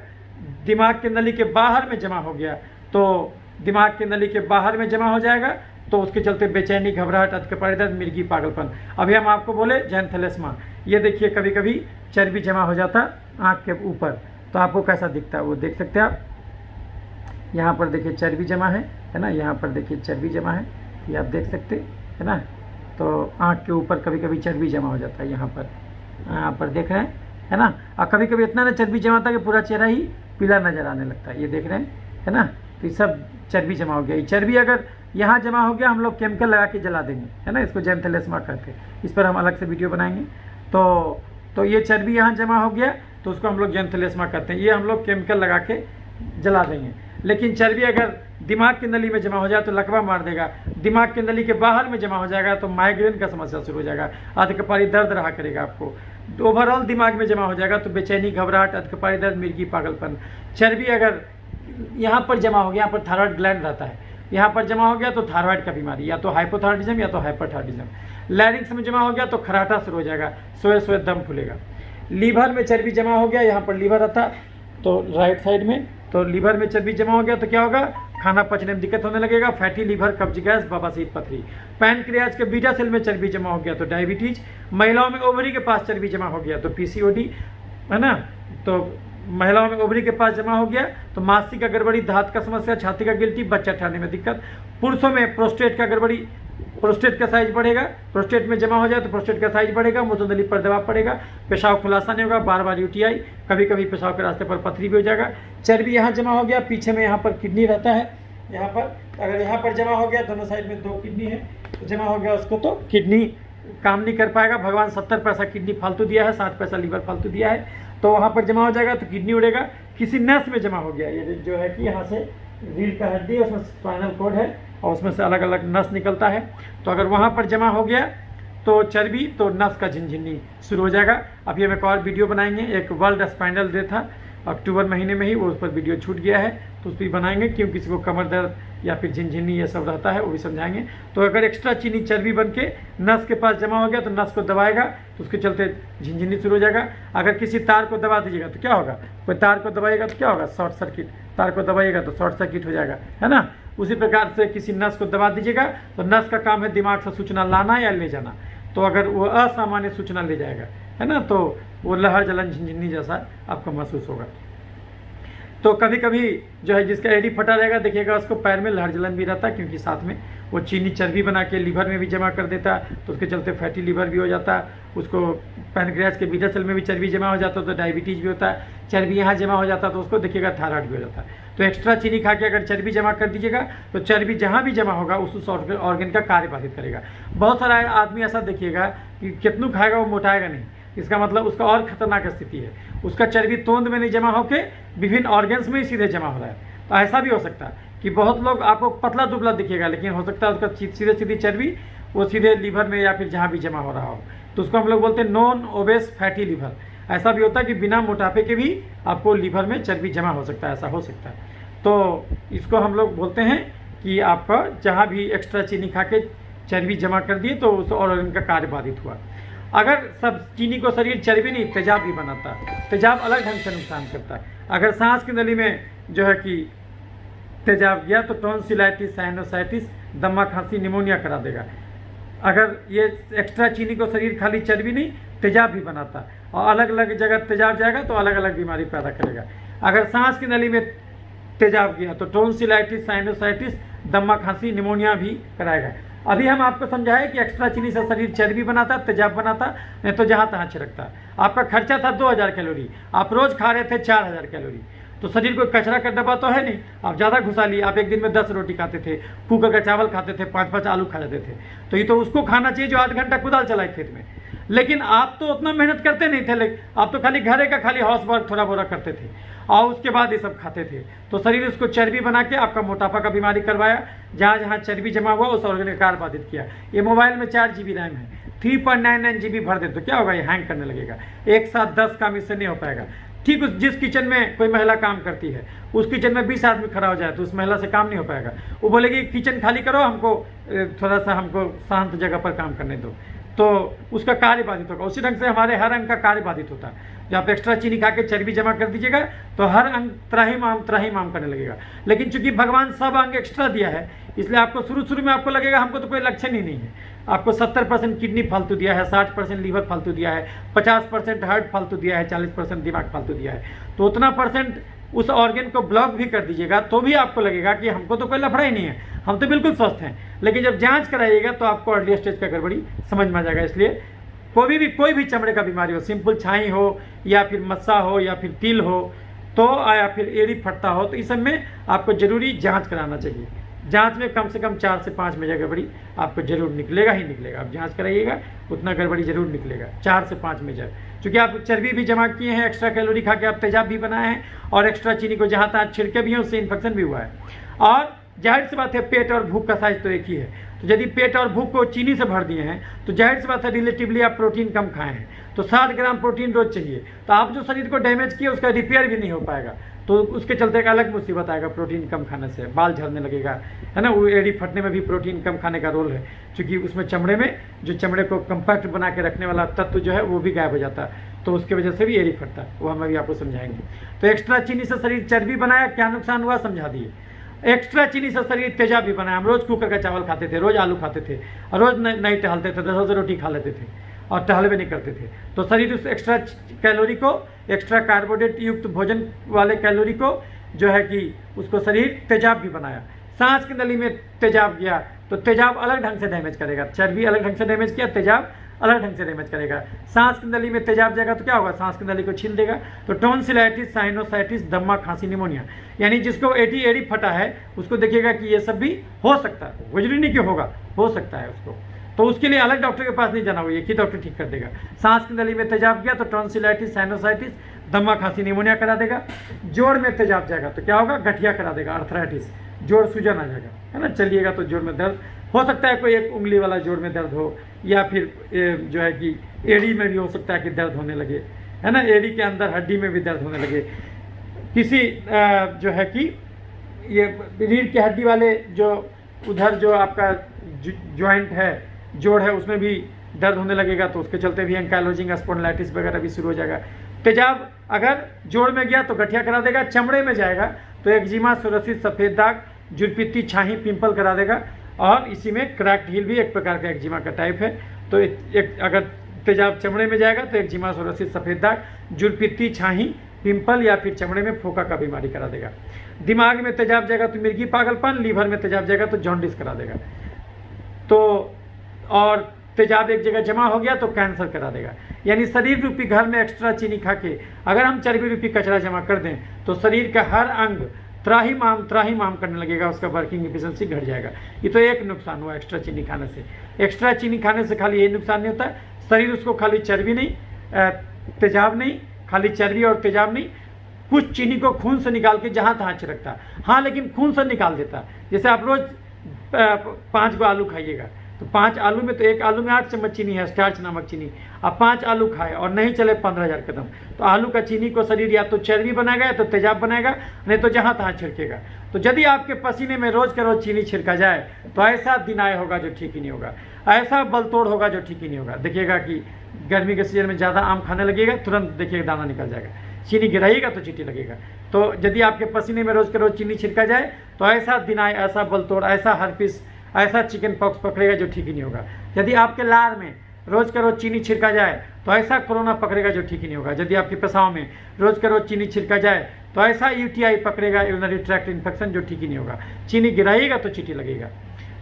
दिमाग की नली के बाहर में जमा हो गया तो दिमाग की नली के बाहर में जमा हो जाएगा, तो उसके चलते बेचैनी, घबराहट, अधकपारी दर्द, मिर्गी, पागलपन। अभी हम आपको बोले जैंथेलेस्मा, ये देखिए कभी कभी चर्बी जमा हो जाता आँख के ऊपर, तो आपको कैसा दिखता है वो देख सकते हैं आप। यहाँ पर देखिए चर्बी जमा है ना, यहाँ पर देखिए चर्बी जमा है, ये आप देख सकते है ना। तो आँख के ऊपर कभी कभी चर्बी जमा हो जाता है, यहाँ पर देख रहे हैं है ना। और कभी कभी इतना ना चर्बी जमा होता है कि पूरा चेहरा ही पीला नजर आने लगता है, ये देख रहे हैं है ना। तो ये सब चर्बी जमा हो गया। ये चर्बी अगर यहाँ जमा हो गया हम लोग केमिकल लगा के जला देंगे है ना, इसको जैंथेलेस्मा कहते हैं। इस पर हम अलग से वीडियो बनाएंगे। तो ये चर्बी यहाँ जमा हो गया तो उसको हम लोग जैंथेलेस्मा कहते हैं, ये हम लोग केमिकल लगा के जला देंगे। लेकिन चर्बी अगर दिमाग की नली में जमा हो जाए तो लकवा मार देगा, दिमाग की नली के बाहर में जमा हो जाएगा तो माइग्रेन का समस्या शुरू हो जाएगा, अधकपारी दर्द रहा करेगा आपको। ओवरऑल दिमाग में जमा हो जाएगा तो बेचैनी, घबराहट, अधकपारी दर्द, मिर्गी, पागलपन। चर्बी अगर यहाँ पर जमा हो गया, यहाँ पर थायराइड ग्लैंड रहता है, यहाँ पर जमा हो गया तो थायराइड का बीमारी, या तो हाइपोथायराइडिज्म या तो हाइपरथायराइडिज्म। लैरिंक्स में जमा हो गया तो खराटा शुरू हो जाएगा, सोए सोए दम फूलेगा। लीवर में चर्बी जमा हो गया, यहाँ पर लीवर रहता तो राइट साइड में, तो लीवर में चर्बी जमा हो गया तो क्या होगा, खाना पचने में दिक्कत होने लगेगा, फैटी लीवर, कब्ज गैस, बवासीर, पथरी। पैनक्रियाज के बीटा सेल में चर्बी जमा हो गया तो डायबिटीज। महिलाओं में ओवरी के पास चर्बी जमा हो गया तो पीसीओडी है ना। तो महिलाओं में ओवरी के पास जमा हो गया तो मासिक का गड़बड़ी, दांत का समस्या, छाती का गिल्टी, बच्चा ठहरने में दिक्कत। पुरुषों में प्रोस्टेट का गड़बड़ी, प्रोस्टेट का साइज बढ़ेगा, प्रोस्टेट में जमा हो जाए तो प्रोस्टेट का साइज बढ़ेगा, मूत्रनली पर दबाव पड़ेगा, पेशाब खुलासा नहीं होगा, बार बार यूटीआई, कभी कभी पेशाब के रास्ते पर पथरी भी हो जाएगा। चर्बी यहाँ जमा हो गया, पीछे में यहाँ पर किडनी रहता है, यहाँ पर अगर यहाँ पर जमा हो गया, दोनों साइड में 2 किडनी है तो जमा हो गया उसको, तो किडनी काम नहीं कर पाएगा। भगवान 70 पैसा किडनी फालतू दिया है, 60 पैसा लीवर फालतू दिया है, तो वहाँ पर जमा हो जाएगा तो किडनी उड़ेगा। किसी नस में जमा हो गया, ये जो है कि यहाँ से रीढ़ का हड्डी है, उसमें स्पाइनल कॉर्ड है और उसमें से अलग अलग नस निकलता है, तो अगर वहाँ पर जमा हो गया तो चर्बी, तो नस का झिनझिनी शुरू हो जाएगा। अभी हम एक और वीडियो बनाएंगे, एक वर्ल्ड स्पाइनल डे था अक्टूबर महीने में ही, वो उस पर वीडियो छूट गया है तो उस पर बनाएंगे, क्यों किसी को कमर दर्द या फिर झिनझिनी ये सब रहता है वो भी समझाएंगे। तो अगर एक्स्ट्रा चीनी चर्बी बन के नस के पास जमा हो गया तो नस को दबाएगा तो उसके चलते झिनझिनी शुरू हो जाएगा। अगर किसी तार को दबा दीजिएगा तो क्या होगा, कोई तार को दबाएगा तो क्या होगा, शॉर्ट सर्किट, तार को दबाइएगा तो शॉर्ट सर्किट हो जाएगा है ना। उसी प्रकार से किसी नस को दबा दीजिएगा तो नस का काम है दिमाग से सूचना लाना या ले जाना, तो अगर वो असामान्य सूचना ले जाएगा है ना तो वो लहर जलन झिनझिनी जैसा आपको महसूस होगा। तो कभी कभी जो है जिसका एडी फटा रहेगा देखिएगा उसको पैर में लहर जलन भी रहता है, क्योंकि साथ में वो चीनी चर्बी बना के लीवर में भी जमा कर देता है, तो उसके चलते फैटी लीवर भी हो जाता है। उसको पैनक्रियाज के बीटा सेल में भी चर्बी जमा हो जाता है तो डायबिटीज़ भी होता है। चर्बी यहाँ जमा हो जाता है तो उसको देखिएगा थायराइड भी हो जाता है। तो एक्स्ट्रा चीनी खा के अगर चर्बी जमा कर दीजिएगा तो चर्बी जहाँ भी जमा होगा उस ऑर्गन का कार्य बाधित करेगा। बहुत सारा आदमी ऐसा देखिएगा कि कितनू खाएगा वो मोटाएगा नहीं, इसका मतलब उसका और खतरनाक स्थिति है, उसका चर्बी तोंद में नहीं जमा होकर विभिन्न ऑर्गन्स में ही सीधे जमा हो रहा है। तो ऐसा भी हो सकता है कि बहुत लोग आपको पतला दुबला दिखेगा, लेकिन हो सकता है उसका सीधे सीधी चर्बी वो सीधे लीवर में या फिर जहाँ भी जमा हो रहा हो, तो उसको हम लोग बोलते हैं नॉन ओबेस फैटी लीवर। ऐसा भी होता है कि बिना मोटापे के भी आपको लीवर में चर्बी जमा हो सकता है, ऐसा हो सकता है। तो इसको हम लोग बोलते हैं कि आपका जहाँ भी एक्स्ट्रा चीनी खा के चर्बी जमा कर दिए तो उस ऑर्गन का कार्य बाधित हुआ। अगर सब चीनी को शरीर चर्बी नहीं तेजाब भी बनाता है, तेजाब अलग ढंग से नुकसान करता है। अगर सांस की नली में जो है कि तेजाब गया तो टॉन्सिलाइटिस, साइनोसाइटिस, दमा, खांसी, निमोनिया करा देगा। अगर ये एक्स्ट्रा चीनी को शरीर खाली चर्बी नहीं तेजाब भी बनाता है, और अलग अलग जगह तेजाब जाएगा तो अलग अलग बीमारी पैदा करेगा। अगर सांस की नली में तेजाब गया तो टॉन्सिलाइटिस, साइनोसाइटिस, दमा, खांसी, निमोनिया भी कराएगा। अभी हम आपको समझाएं कि एक्स्ट्रा चीनी से शरीर चर्बी बनाता, तेजाब बनाता, नहीं तो जहाँ तहाँ छिड़कता। आपका खर्चा था 2000 कैलोरी, आप रोज खा रहे थे 4000 कैलोरी, तो शरीर कोई कचरा का डब्बा तो है नहीं, आप ज़्यादा घुसा लिए। आप एक दिन में 10 रोटी खाते थे, कुकर का चावल खाते थे, 5-5 आलू खा जाते थे, तो ये तो उसको खाना चाहिए जो 8 घंटा कुदाल चलाए खेत में। लेकिन आप तो उतना मेहनत करते नहीं थे, लेकिन आप तो खाली घरे का खाली हाउस वर्क थोड़ा बोरा करते थे और उसके बाद ये सब खाते थे, तो शरीर उसको चर्बी बना के आपका मोटापा का बीमारी करवाया। जहाँ जहाँ चर्बी जमा हुआ उस ऑर्गन का कार्य बाधित किया। ये मोबाइल में 4 GB रैम है, 3.99 GB भर दे तो क्या होगा, ये हैंग करने लगेगा। एक साथ 10 काम इससे नहीं हो पाएगा। ठीक जिस किचन में कोई महिला काम करती है, उस किचन में 20 आदमी खड़ा हो जाए तो उस महिला से काम नहीं हो पाएगा। वो बोलेगी किचन खाली करो, हमको थोड़ा सा हमको शांत जगह पर काम करने दो, तो उसका कार्य बाधित होगा। उसी ढंग से हमारे हर अंग का कार्य बाधित होता है। जब आप एक्स्ट्रा चीनी खा के चर्बी जमा कर दीजिएगा तो हर अंग त्राहिमाम करने लगेगा। लेकिन चूंकि भगवान सब अंग एक्स्ट्रा दिया है, इसलिए आपको शुरू में आपको लगेगा हमको तो कोई लक्षण ही नहीं है। आपको 70% किडनी फालतू दिया है, 60% लीवर फालतू दिया है, 50% हार्ट फालतू दिया है, 40% दिमाग फालतू दिया है। तो उतना परसेंट उस ऑर्गन को ब्लॉक भी कर दीजिएगा तो भी आपको लगेगा कि हमको तो कोई लफड़ा ही नहीं है, हम तो बिल्कुल स्वस्थ हैं। लेकिन जब जांच कराइएगा तो आपको अर्ली स्टेज का गड़बड़ी समझ में आ जाएगा। इसलिए कोई भी चमड़े का बीमारी हो, सिंपल छाई हो या फिर मस्सा हो या फिर तिल हो तो या फिर एड़ी फटता हो, तो इस सब में आपको जरूरी जांच कराना चाहिए। जांच में कम से कम 4 से 5 मेजर गड़बड़ी आपको जरूर निकलेगा ही निकलेगा। आप जांच कराइएगा उतना गड़बड़ी जरूर निकलेगा, 4 से 5 मेजर। क्योंकि आप चर्बी भी जमा किए हैं, एक्स्ट्रा कैलोरी खा के आप तेजाब भी बनाए हैं और एक्स्ट्रा चीनी को जहाँ तहाँ छिड़के भी हैं, उससे इन्फेक्शन भी हुआ है। और जाहिर सी बात है पेट और भूख का साइज तो एक ही है, तो यदि पेट और भूख को चीनी से भर दिए हैं तो जाहिर सी बात है रिलेटिवली आप प्रोटीन कम खाए हैं, तो 60 ग्राम प्रोटीन रोज चाहिए। तो आप जो शरीर को डैमेज किए उसका रिपेयर भी नहीं हो पाएगा, तो उसके चलते एक अलग मुसीबत आएगा। प्रोटीन कम खाने से बाल झड़ने लगेगा, है ना। वो एड़ी फटने में भी प्रोटीन कम खाने का रोल है, क्योंकि उसमें चमड़े में जो चमड़े को कंपैक्ट बना के रखने वाला तत्व जो है वो भी गायब हो जाता है, तो उसकी वजह से भी एड़ी फटता है, वो हम अभी आपको समझाएंगे। तो एक्स्ट्रा चीनी से शरीर चर्बी बनाया, क्या नुकसान हुआ समझा दिए। एक्स्ट्रा चीनी से शरीर तेजाब भी बनाया। हम रोज़ कुकर का चावल खाते थे, रोज़ आलू खाते थे और रोज़ नहीं टहलते थे, 10 रोटी खा लेते थे और टहल भी नहीं करते थे। तो शरीर उस एक्स्ट्रा कैलोरी को, एक्स्ट्रा कार्बोहाइड्रेट युक्त भोजन वाले कैलोरी को जो है कि उसको शरीर तेजाब भी बनाया। सांस की नली में तेजाब गया तो तेजाब अलग ढंग से डैमेज करेगा, चर्बी अलग ढंग से डैमेज किया, तेजाब अलग ढंग से डैमेज करेगा। सांस की नली में तेजाब जाएगा तो क्या होगा, सांस की नली को छील देगा। तो टॉन्सिलाइटिस, साइनोसाइटिस, दम्मा, खांसी, निमोनिया, यानी जिसको एडी फटा है उसको देखिएगा कि ये सब भी हो सकता है, गुजरी नहीं कि होगा, हो सकता है उसको। तो उसके लिए अलग डॉक्टर के पास नहीं जाना होगा, एक ही डॉक्टर ठीक कर देगा। सांस की नली में तेजाब गया तो टॉन्सिलाइटिस, साइनोसाइटिस, दम्मा, खांसी, निमोनिया करा देगा। जोड़ में तेजाब जाएगा तो क्या होगा, गठिया करा देगा, अर्थराइटिस, जोड़ सूजन आ जाएगा, है ना। चलिएगा तो जोड़ में दर्द हो सकता है, कोई एक उंगली वाला जोड़ में दर्द हो, या फिर जो है कि एड़ी में भी हो सकता है कि दर्द होने लगे, है ना। एड़ी के अंदर हड्डी में भी दर्द होने लगे। किसी जो है कि ये रीढ़ की हड्डी वाले जो उधर जो आपका जॉइंट है, जोड़ है, उसमें भी दर्द होने लगेगा, तो उसके चलते भी एंकाइलोजिंग स्पॉन्डिलाइटिस वगैरह भी शुरू हो जाएगा। तेजाब अगर जोड़ में गया तो गठिया करा देगा, चमड़े में जाएगा तो एक्जिमा, सोरियासिस, सफ़ेद दाग, जुरपित्ती, छाही, पिंपल करा देगा। और इसी में क्रैक्ड हील भी एक प्रकार का एक्जिमा का टाइप है। तो एक अगर तेजाब चमड़े में जाएगा तो एक्जिमा, सोरियासिस, सफ़ेद दाग, जुरपित्ती, छाही, पिंपल या फिर चमड़े में फोका का बीमारी करा देगा। दिमाग में तेजाब जाएगा तो मिर्गी पागलपन, लीवर में तेजाब जाएगा तो जॉन्डिस करा देगा। तो और तेजाब एक जगह जमा हो गया तो कैंसर करा देगा। यानी शरीर रूपी घर में एक्स्ट्रा चीनी खा के अगर हम चर्बी रूपी कचरा जमा कर दें तो शरीर का हर अंग त्राहिमाम करने लगेगा, उसका वर्किंग एफिशिएंसी घट जाएगा। ये तो एक नुकसान हुआ एक्स्ट्रा चीनी खाने से। एक्स्ट्रा चीनी खाने से खाली यही नुकसान नहीं होता है, शरीर उसको खाली चर्बी नहीं, तेजाब नहीं, खाली चर्बी और तेजाब नहीं, कुछ चीनी को खून से निकाल के जहाँ तहाँ छिड़कता है। हाँ, लेकिन खून से निकाल देता है। जैसे आप रोज़ 5 गो आलू खाइएगा तो 5 आलू में तो एक आलू में 8 चम्मच चीनी है, स्टार्च नामक चीनी। आप 5 आलू खाए और नहीं चले 15,000 कदम, तो आलू का चीनी को शरीर या तो चर्बी बनाएगा या तो तेजाब बनाएगा, नहीं तो जहाँ तहाँ छिड़केगा। तो यदि आपके पसीने में रोज़ का रोज़ चीनी छिड़का जाए तो ऐसा दिन आए होगा जो ठीक ही नहीं होगा, ऐसा बलतोड़ होगा जो ठीक ही नहीं होगा। देखिएगा कि गर्मी के सीजन में ज़्यादा आम खाने लगेगा, तुरंत देखिएगा दाना निकल जाएगा, चीनी गिराइएगा तो चीटी लगेगा। तो यदि आपके पसीने में रोज़ का रोज़ चीनी छिड़का जाए तो ऐसा दिन आए, ऐसा बलतोड़, ऐसा हर्पिस, ऐसा चिकन पॉक्स पकड़ेगा जो ठीक ही नहीं होगा। यदि आपके लार में रोज़ का रोज़ चीनी छिड़का जाए तो ऐसा कोरोना पकड़ेगा जो ठीक ही नहीं होगा। यदि आपके पेशाब में रोज़ का रोज़ चीनी छिड़का जाए तो ऐसा यूटीआई पकड़ेगा, यूरिनरी ट्रैक्ट इन्फेक्शन, जो ठीक ही नहीं होगा। चीनी गिराइएगा तो चीटी लगेगा।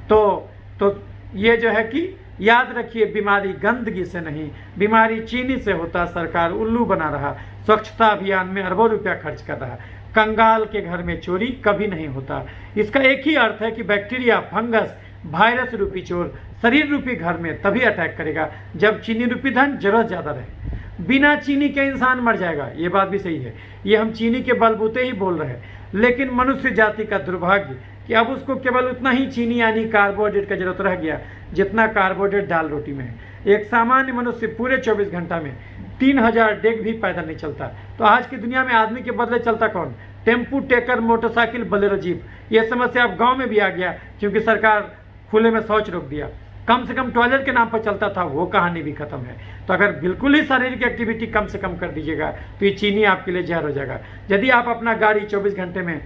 तो ये जो है कि याद रखिए, बीमारी गंदगी से नहीं, बीमारी चीनी से होता। सरकार उल्लू बना रहा, स्वच्छता अभियान में अरबों रुपया खर्च कर रहा, कंगाल के घर में चोरी कभी नहीं होता। इसका एक ही अर्थ है कि बैक्टीरिया, फंगस, वायरस रूपी चोर शरीर रूपी घर में तभी अटैक करेगा जब चीनी रूपी धन जरूरत ज़्यादा रहे। बिना चीनी के इंसान मर जाएगा, ये बात भी सही है। ये हम चीनी के बलबूते ही बोल रहे हैं, लेकिन मनुष्य जाति का दुर्भाग्य कि अब उसको केवल उतना ही चीनी यानी कार्बोहाइड्रेट का जरूरत रह गया जितना कार्बोहाइड्रेट दाल रोटी में है। एक सामान्य मनुष्य पूरे 24 घंटा में 3000 डेग भी पैदल नहीं चलता। तो आज की दुनिया में आदमी के बदले चलता कौन? Tempo, taker, motorcycle, Bolero, jeep. ये समस्या अब गांव में भी आ गया क्योंकि सरकार खुले में शौच रोक दिया। कम से कम टॉयलेट के नाम पर चलता था, वो कहानी भी खत्म है। तो अगर बिल्कुल ही शारीरिक एक्टिविटी कम से कम कर दीजिएगा तो ये चीनी आपके लिए जहर हो जाएगा। यदि आप अपना गाड़ी 24 घंटे में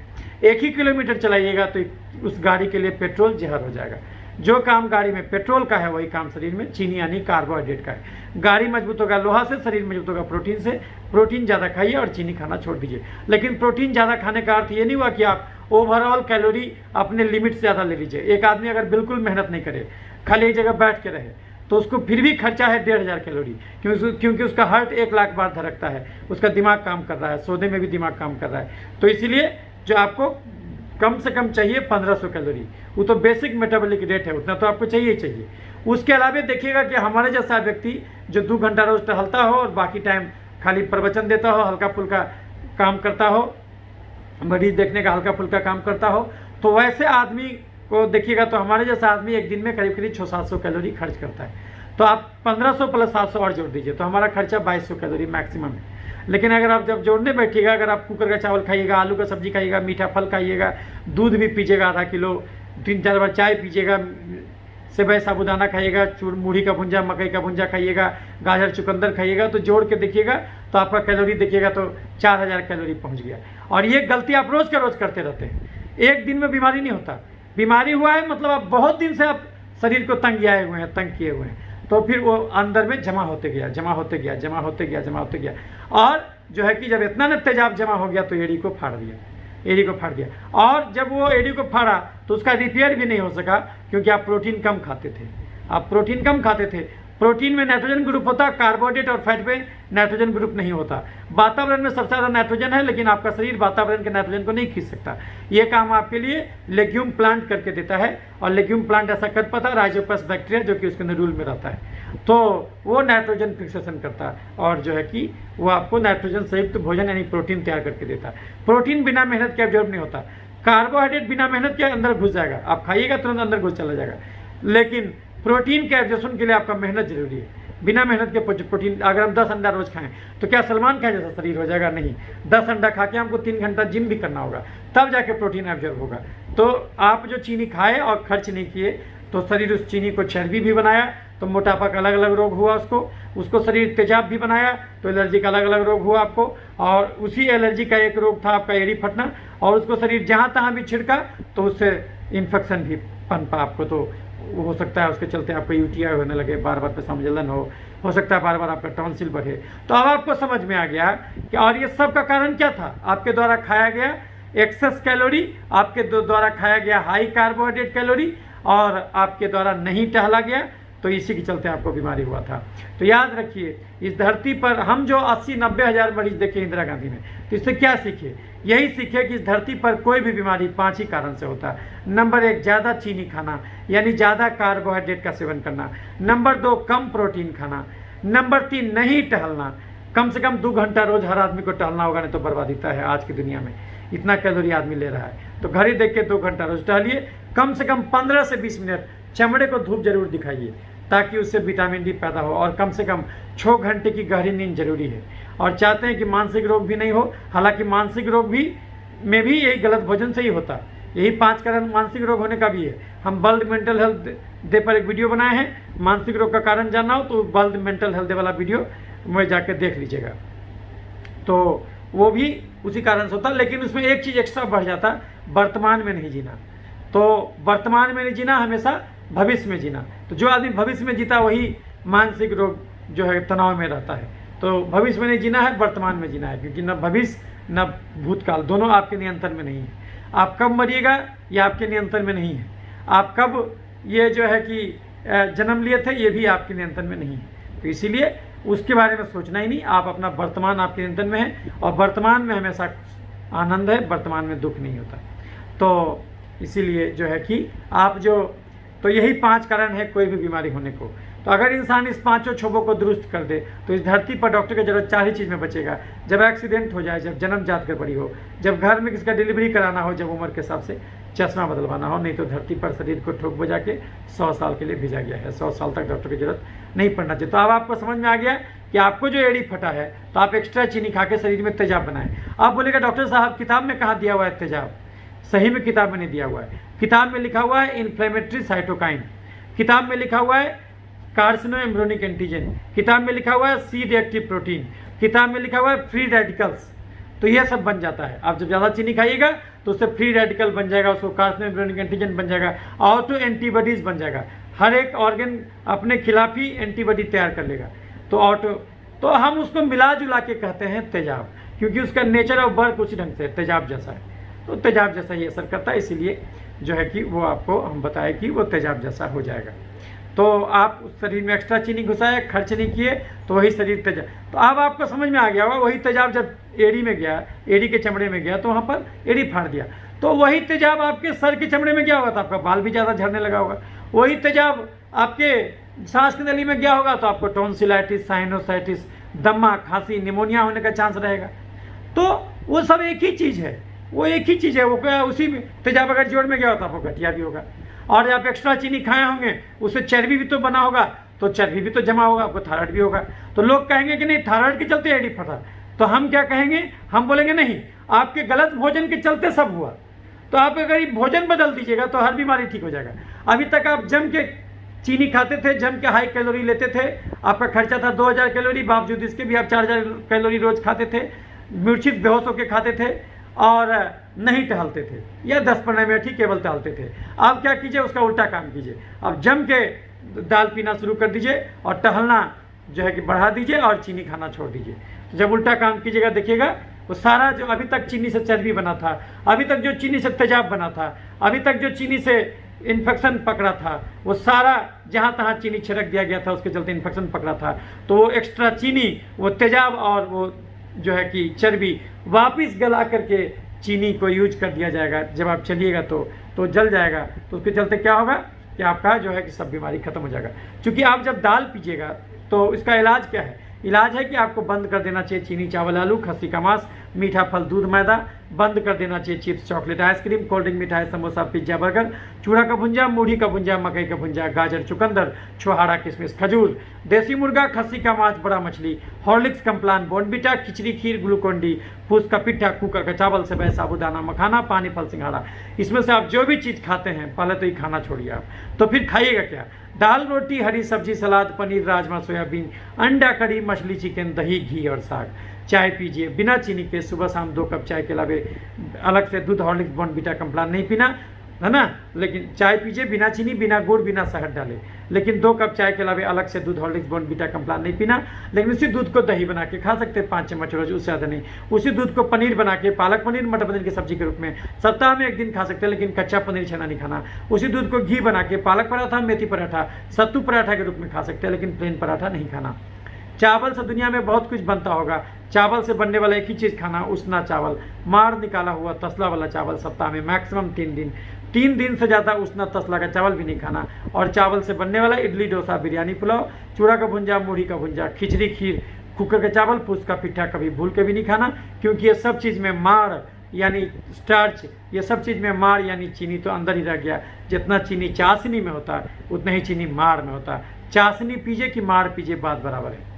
1 ही किलोमीटर चलाइएगा तो उस गाड़ी के लिए पेट्रोल जहर हो जाएगा। जो काम गाड़ी में पेट्रोल का है वही काम शरीर में चीनी यानी कार्बोहाइड्रेट का है। गाड़ी मजबूत होगा लोहा से, शरीर मजबूत होगा प्रोटीन से। प्रोटीन ज़्यादा खाइए और चीनी खाना छोड़ दीजिए। लेकिन प्रोटीन ज़्यादा खाने का अर्थ ये नहीं हुआ कि आप ओवरऑल कैलोरी अपने लिमिट से ज़्यादा ले लीजिए। एक आदमी अगर बिल्कुल मेहनत नहीं करे, खाली एक जगह बैठ के रहे, तो उसको फिर भी खर्चा है 1500 कैलोरी, क्योंकि उसका हार्ट 1 लाख बार धड़कता है, उसका दिमाग काम कर रहा है, सौदे में भी दिमाग काम कर रहा है। तो इसीलिए जो आपको कम से कम चाहिए 1500 कैलोरी, वो तो बेसिक मेटाबॉलिक रेट है, उतना तो आपको चाहिए ही चाहिए। उसके अलावा देखिएगा कि हमारे जैसा व्यक्ति जो 2 घंटा रोज टहलता हो और बाकी टाइम खाली प्रवचन देता हो, हल्का फुल्का काम करता हो, मरीज देखने का हल्का फुल्का काम करता हो, तो वैसे आदमी को देखिएगा तो हमारे जैसा आदमी एक दिन में करीब करीब 600-700 कैलोरी खर्च करता है। तो आप 1500 प्लस 700 और जोड़ दीजिए तो हमारा खर्चा 2200 कैलोरी मैक्सिमम है। लेकिन अगर आप जब जोड़ने बैठिएगा, अगर आप कुकर का चावल खाइएगा, आलू का सब्जी खाइएगा, मीठा फल खाइएगा, दूध भी पीजिएगा आधा किलो, 3-4 बार चाय पीजिएगा, सेवई साबुदाना खाइएगा, चूर मुढ़ी का भुंजा, मकई का भुंजा खाइएगा, गाजर चुकंदर खाइएगा, तो जोड़ के देखिएगा तो आपका कैलोरी देखिएगा तो 4000 कैलोरी पहुंच गया। और ये गलती आप रोज़ का रोज़ करते रहते हैं। एक दिन में बीमारी नहीं होता। बीमारी हुआ है मतलब आप बहुत दिन से आप शरीर को तंग किए हुए हैं, तो फिर वो अंदर में जमा होते गया। और जो है कि जब इतना न तेजाब जमा हो गया तो एड़ी को फाड़ दिया। और जब वो एड़ी को फाड़ा तो उसका रिपेयर भी नहीं हो सका क्योंकि आप प्रोटीन कम खाते थे। प्रोटीन में नाइट्रोजन ग्रुप होता, कार्बोहाइड्रेट और फैट में नाइट्रोजन ग्रुप नहीं होता। वातावरण में सबसे ज़्यादा नाइट्रोजन है, लेकिन आपका शरीर वातावरण के नाइट्रोजन को नहीं खींच सकता। ये काम आपके लिए लेग्यूम प्लांट करके देता है, और लेग्यूम प्लांट ऐसा कर पाता है राइजोपस बैक्टीरिया जो कि उसके अंदर रूल में रहता है, तो वो नाइट्रोजन फिक्सेशन करता है और जो है कि वो आपको नाइट्रोजन संयुक्त भोजन यानी प्रोटीन तैयार करके देता है। प्रोटीन बिना मेहनत के एब्जॉर्ब नहीं होता। कार्बोहाइड्रेट बिना मेहनत के अंदर घुस जाएगा, आप खाइएगा तुरंत अंदर घुस चला जाएगा। लेकिन प्रोटीन के एब्जॉर्प्शन के लिए आपका मेहनत जरूरी है। बिना मेहनत के प्रोटीन, अगर हम 10 अंडा रोज खाएं तो क्या सलमान खान जैसा शरीर हो जाएगा? नहीं। 10 अंडा खा के हमको 3 घंटा जिम भी करना होगा, तब जाके प्रोटीन एब्जॉर्ब होगा। तो आप जो चीनी खाए और खर्च नहीं किए तो शरीर उस चीनी को चर्बी भी बनाया तो मोटापा का अलग अलग रोग हुआ उसको शरीर तेजाब भी बनाया तो एलर्जी का अलग अलग रोग हुआ आपको। और उसी एलर्जी का एक रोग था आपका एड़ी फटना, और उसको शरीर जहाँ तहाँ भी छिड़का तो उससे इन्फेक्शन भी पनपा आपको। तो हो सकता है उसके चलते आपको यूटीआई होने लगे, बार बार पेशाब में जलन हो सकता है बार बार आपका टॉन्सिल बढ़े। तो अब आपको समझ में आ गया कि और ये सब का कारण क्या था? आपके द्वारा खाया गया एक्सेस कैलोरी, आपके द्वारा खाया गया हाई कार्बोहाइड्रेट कैलोरी, और आपके द्वारा नहीं टहला गया, तो इसी के चलते आपको बीमारी हुआ था। तो याद रखिए, इस धरती पर हम जो 80-90 हज़ार मरीज देखे इंदिरा गांधी में, तो इससे क्या सीखे? यही सीखे कि इस धरती पर कोई भी बीमारी 5 ही कारण से होता है। नंबर 1, ज़्यादा चीनी खाना यानी ज़्यादा कार्बोहाइड्रेट का सेवन करना। नंबर 2, कम प्रोटीन खाना। नंबर 3, नहीं टहलना। कम से कम 2 घंटा रोज हर आदमी को टहलना होगा, नहीं तो बर्बादिता है आज की दुनिया में। इतना कैलोरी आदमी ले रहा है, तो घड़ी देख के 2 घंटा रोज टहलिए। कम से कम 15 से 20 मिनट चमड़े को धूप जरूर दिखाइए ताकि उससे विटामिन डी पैदा हो। और कम से कम 6 घंटे की गहरी नींद जरूरी है। और चाहते हैं कि मानसिक रोग भी नहीं हो, हालांकि मानसिक रोग में भी यही गलत भोजन से ही होता। यही 5 कारण मानसिक रोग होने का भी है। हम वर्ल्ड मेंटल हेल्थ डे पर एक वीडियो बनाए हैं, मानसिक रोग का कारण जानना हो तो वर्ल्ड मेंटल हेल्थ डे वाला वीडियो में जाकर देख लीजिएगा। तो वो भी उसी कारण से होता, लेकिन उसमें एक चीज़ एक्स्ट्रा बढ़ जाता, वर्तमान में नहीं जीना। तो वर्तमान में नहीं जीना, हमेशा भविष्य में जीना। तो जो आदमी भविष्य में जीता वही मानसिक रोग जो है तनाव में रहता है। तो भविष्य में नहीं जीना है, वर्तमान में जीना है, क्योंकि न भविष्य न भूतकाल दोनों आपके नियंत्रण में नहीं है। आप कब मरिएगा ये आपके नियंत्रण में नहीं है। आप कब ये जो है कि जन्म लिए थे ये भी आपके नियंत्रण में नहीं है। तो इसीलिए उसके बारे में सोचना ही नहीं, आप अपना वर्तमान आपके नियंत्रण में है, और वर्तमान में हमेशा आनंद है, वर्तमान में दुख नहीं होता। तो इसीलिए जो है कि आप जो तो यही 5 कारण है कोई भी बीमारी होने को। तो अगर इंसान इस 5 क्षोभों को दुरुस्त कर दे तो इस धरती पर डॉक्टर की जरूरत 4 ही चीज़ में बचेगा। जब एक्सीडेंट हो जाए, जब जन्मजात गड़बड़ी हो, जब घर में किसी का डिलीवरी कराना हो, जब उम्र के हिसाब से चश्मा बदलवाना हो, नहीं तो धरती पर शरीर को ठोक बजा के 100 साल के लिए भेजा गया है। 100 साल तक डॉक्टर की जरूरत नहीं पड़ना चाहिए। तो अब आपको समझ में आ गया कि आपको जो एड़ी फटा है तो आप एक्स्ट्रा चीनी खा के शरीर में तेजाब बनाएं। आप बोलेगा डॉक्टर साहब किताब में कहाँ दिया हुआ है तेजाब? सही में किताब में नहीं दिया हुआ है। किताब में लिखा हुआ है इन्फ्लेमेटरी साइटोकाइन, किताब में लिखा हुआ है कार्सिनो एम्ब्रियोनिक एंटीजन, किताब में लिखा हुआ है सी रिएक्टिव प्रोटीन, किताब में लिखा हुआ है फ्री रेडिकल्स। तो यह सब बन जाता है। आप जब ज़्यादा चीनी खाइएगा तो उससे फ्री रेडिकल बन जाएगा, उसको कार्सिनो एम्ब्रियोनिक एंटीजन बन जाएगा, ऑटो एंटीबॉडीज बन जाएगा। हर एक ऑर्गन अपने खिलाफ ही एंटीबॉडी तैयार कर लेगा। तो हम उसको मिला जुला के कहते हैं तेजाब, क्योंकि उसका नेचर ऑफ बर्थ उसी ढंग से तेजाब जैसा है। तो तेजाब जैसा ही असर करता है, इसीलिए जो है कि वो आपको हम बताए कि वो तेजाब जैसा हो जाएगा। तो आप उस शरीर में एक्स्ट्रा चीनी घुसाए, खर्च नहीं किए, तो वही शरीर तेजाब। तो अब आपको समझ में आ गया होगा, वही तेजाब जब एड़ी में गया, एड़ी के चमड़े में गया तो वहाँ पर एड़ी फाड़ दिया, तो वही तेजाब आपके सर के चमड़े में गया होगा तो आपका बाल भी ज़्यादा झड़ने लगा होगा। वही तेजाब आपके सांस की नली में गया होगा तो आपको टॉन्सिलाइटिस, साइनोसाइटिस, दमा, खांसी, निमोनिया होने का चांस रहेगा। तो वो सब एक ही चीज़ है, वो एक ही चीज़ है। वो क्या उसी में तेजाब अगर जोड़ में गया हो तो आपको गठिया भी होगा। और आप एक्स्ट्रा चीनी खाए होंगे उससे चर्बी भी तो बना होगा, तो चर्बी भी तो जमा होगा, आपको थायराइड भी होगा। तो लोग कहेंगे कि नहीं थायराइड के चलते एड़ी फटा, तो हम क्या कहेंगे, हम बोलेंगे नहीं, आपके गलत भोजन के चलते सब हुआ। तो आप अगर ये भोजन बदल दीजिएगा तो हर बीमारी ठीक हो जाएगा। अभी तक आप जम के चीनी खाते थे, जम के हाई कैलोरी लेते थे, आपका खर्चा था 2000 कैलोरी, बावजूद इसके भी आप 4000 कैलोरी रोज खाते थे, मूर्छित बेहोश होकर खाते थे और नहीं टहलते थे, या 10-15 मिनट ही केवल टहलते थे। आप क्या कीजिए, उसका उल्टा काम कीजिए। अब जम के दाल पीना शुरू कर दीजिए और टहलना जो है कि बढ़ा दीजिए और चीनी खाना छोड़ दीजिए। तो जब उल्टा काम कीजिएगा देखिएगा वो सारा जो अभी तक चीनी से चर्बी बना था, अभी तक जो चीनी से तेजाब बना था, अभी तक जो चीनी से इन्फेक्शन पकड़ा था, वो सारा जहाँ तहाँ चीनी छिड़क दिया गया था, उसके चलते इन्फेक्शन पकड़ा था। तो वो एक्स्ट्रा चीनी, वो तेजाब और वो जो है कि चर्बी वापस गला करके चीनी को यूज कर दिया जाएगा। जब आप चलिएगा तो जल जाएगा। तो उसके चलते क्या होगा कि आपका जो है कि सब बीमारी खत्म हो जाएगा। क्योंकि आप जब दाल पीजिएगा तो इसका इलाज क्या है? इलाज है कि आपको बंद कर देना चाहिए चीनी, चावल, आलू, खस्सी का मांस, मीठा फल, दूध, मैदा, बंद कर देना चाहिए chips, chocolate, ice cream, cold drink, मिठाई, समोसा, पिज्जा, बर्गर, चूड़ा का भुंजा, मूढ़ी का भुंजा, मकई का भुंजा, गाजर, चुकंदर, छोहाड़ा, किशमिश, खजूर, देसी मुर्गा, खस्सी का मांस, बड़ा मछली, हॉर्लिक्स, कम्प्लान, बोनबिटा, खिचड़ी, खीर, ग्लूकोन डी, फूस का पिट्ठा, कुकर का चावल, सेवई, साबूदाना, मखाना, पानी फल, सिंघाड़ा। इसमें से आप जो भी चीज़ खाते हैं पहले तो ये खाना छोड़िए आप। तो फिर खाइएगा क्या? दाल, रोटी, हरी सब्जी, सलाद, पनीर, राजमा, सोयाबीन, अंडा, कढ़ी, मछली, चिकन, दही, घी और साग। चाय पीजिए बिना चीनी के, सुबह शाम 2 कप चाय के अलावे अलग से दूध, हॉर्लिक्स, बॉर्नवीटा, कम्प्लान नहीं पीना, है ना। लेकिन चाय पीजिए बिना चीनी, बिना गुड़, बिना शहद डाले, लेकिन 2 कप चाय के अलावे अलग से दूध, हॉर्लिक्स, बॉर्नवीटा, कम्प्लान नहीं पीना। लेकिन उसी दूध को दही बना के खा सकते हैं 5 चम्मच रोज, उससे ज़्यादा नहीं। उसी दूध को पनीर बना के, पालक पनीर, मटर पनीर की सब्जी के रूप में सप्ताह में 1 दिन खा सकते हैं, लेकिन कच्चा पनीर छेना नहीं खाना। उसी दूध को घी बना के पालक पराठा, मेथी पराठा, सत्तू पराठा के रूप में खा सकते हैं, लेकिन प्लेन पराठा नहीं खाना। चावल से दुनिया में बहुत कुछ बनता होगा, चावल से बनने वाला एक ही चीज़ खाना, उसना चावल, माड़ निकाला हुआ तसला वाला चावल, सप्ताह में मैक्सिमम 3 दिन, 3 दिन से ज़्यादा उसना तसला का चावल भी नहीं खाना। और चावल से बनने वाला इडली, डोसा, बिरयानी, पुलाव, चूड़ा का भुंजा, मूढ़ी का भुंजा, खिचड़ी, खीर, कुकर का चावल, फूस का पिट्ठा कभी भूल के भी नहीं खाना, क्योंकि ये सब चीज़ में माड़ यानी स्टार्च, ये सब चीज़ में माड़ यानी चीनी तो अंदर ही रह गया। जितना चीनी चाशनी में होता है उतना ही चीनी माड़ में होता है। चाशनी पीजिए कि माड़ पीजिए, बात बराबर है।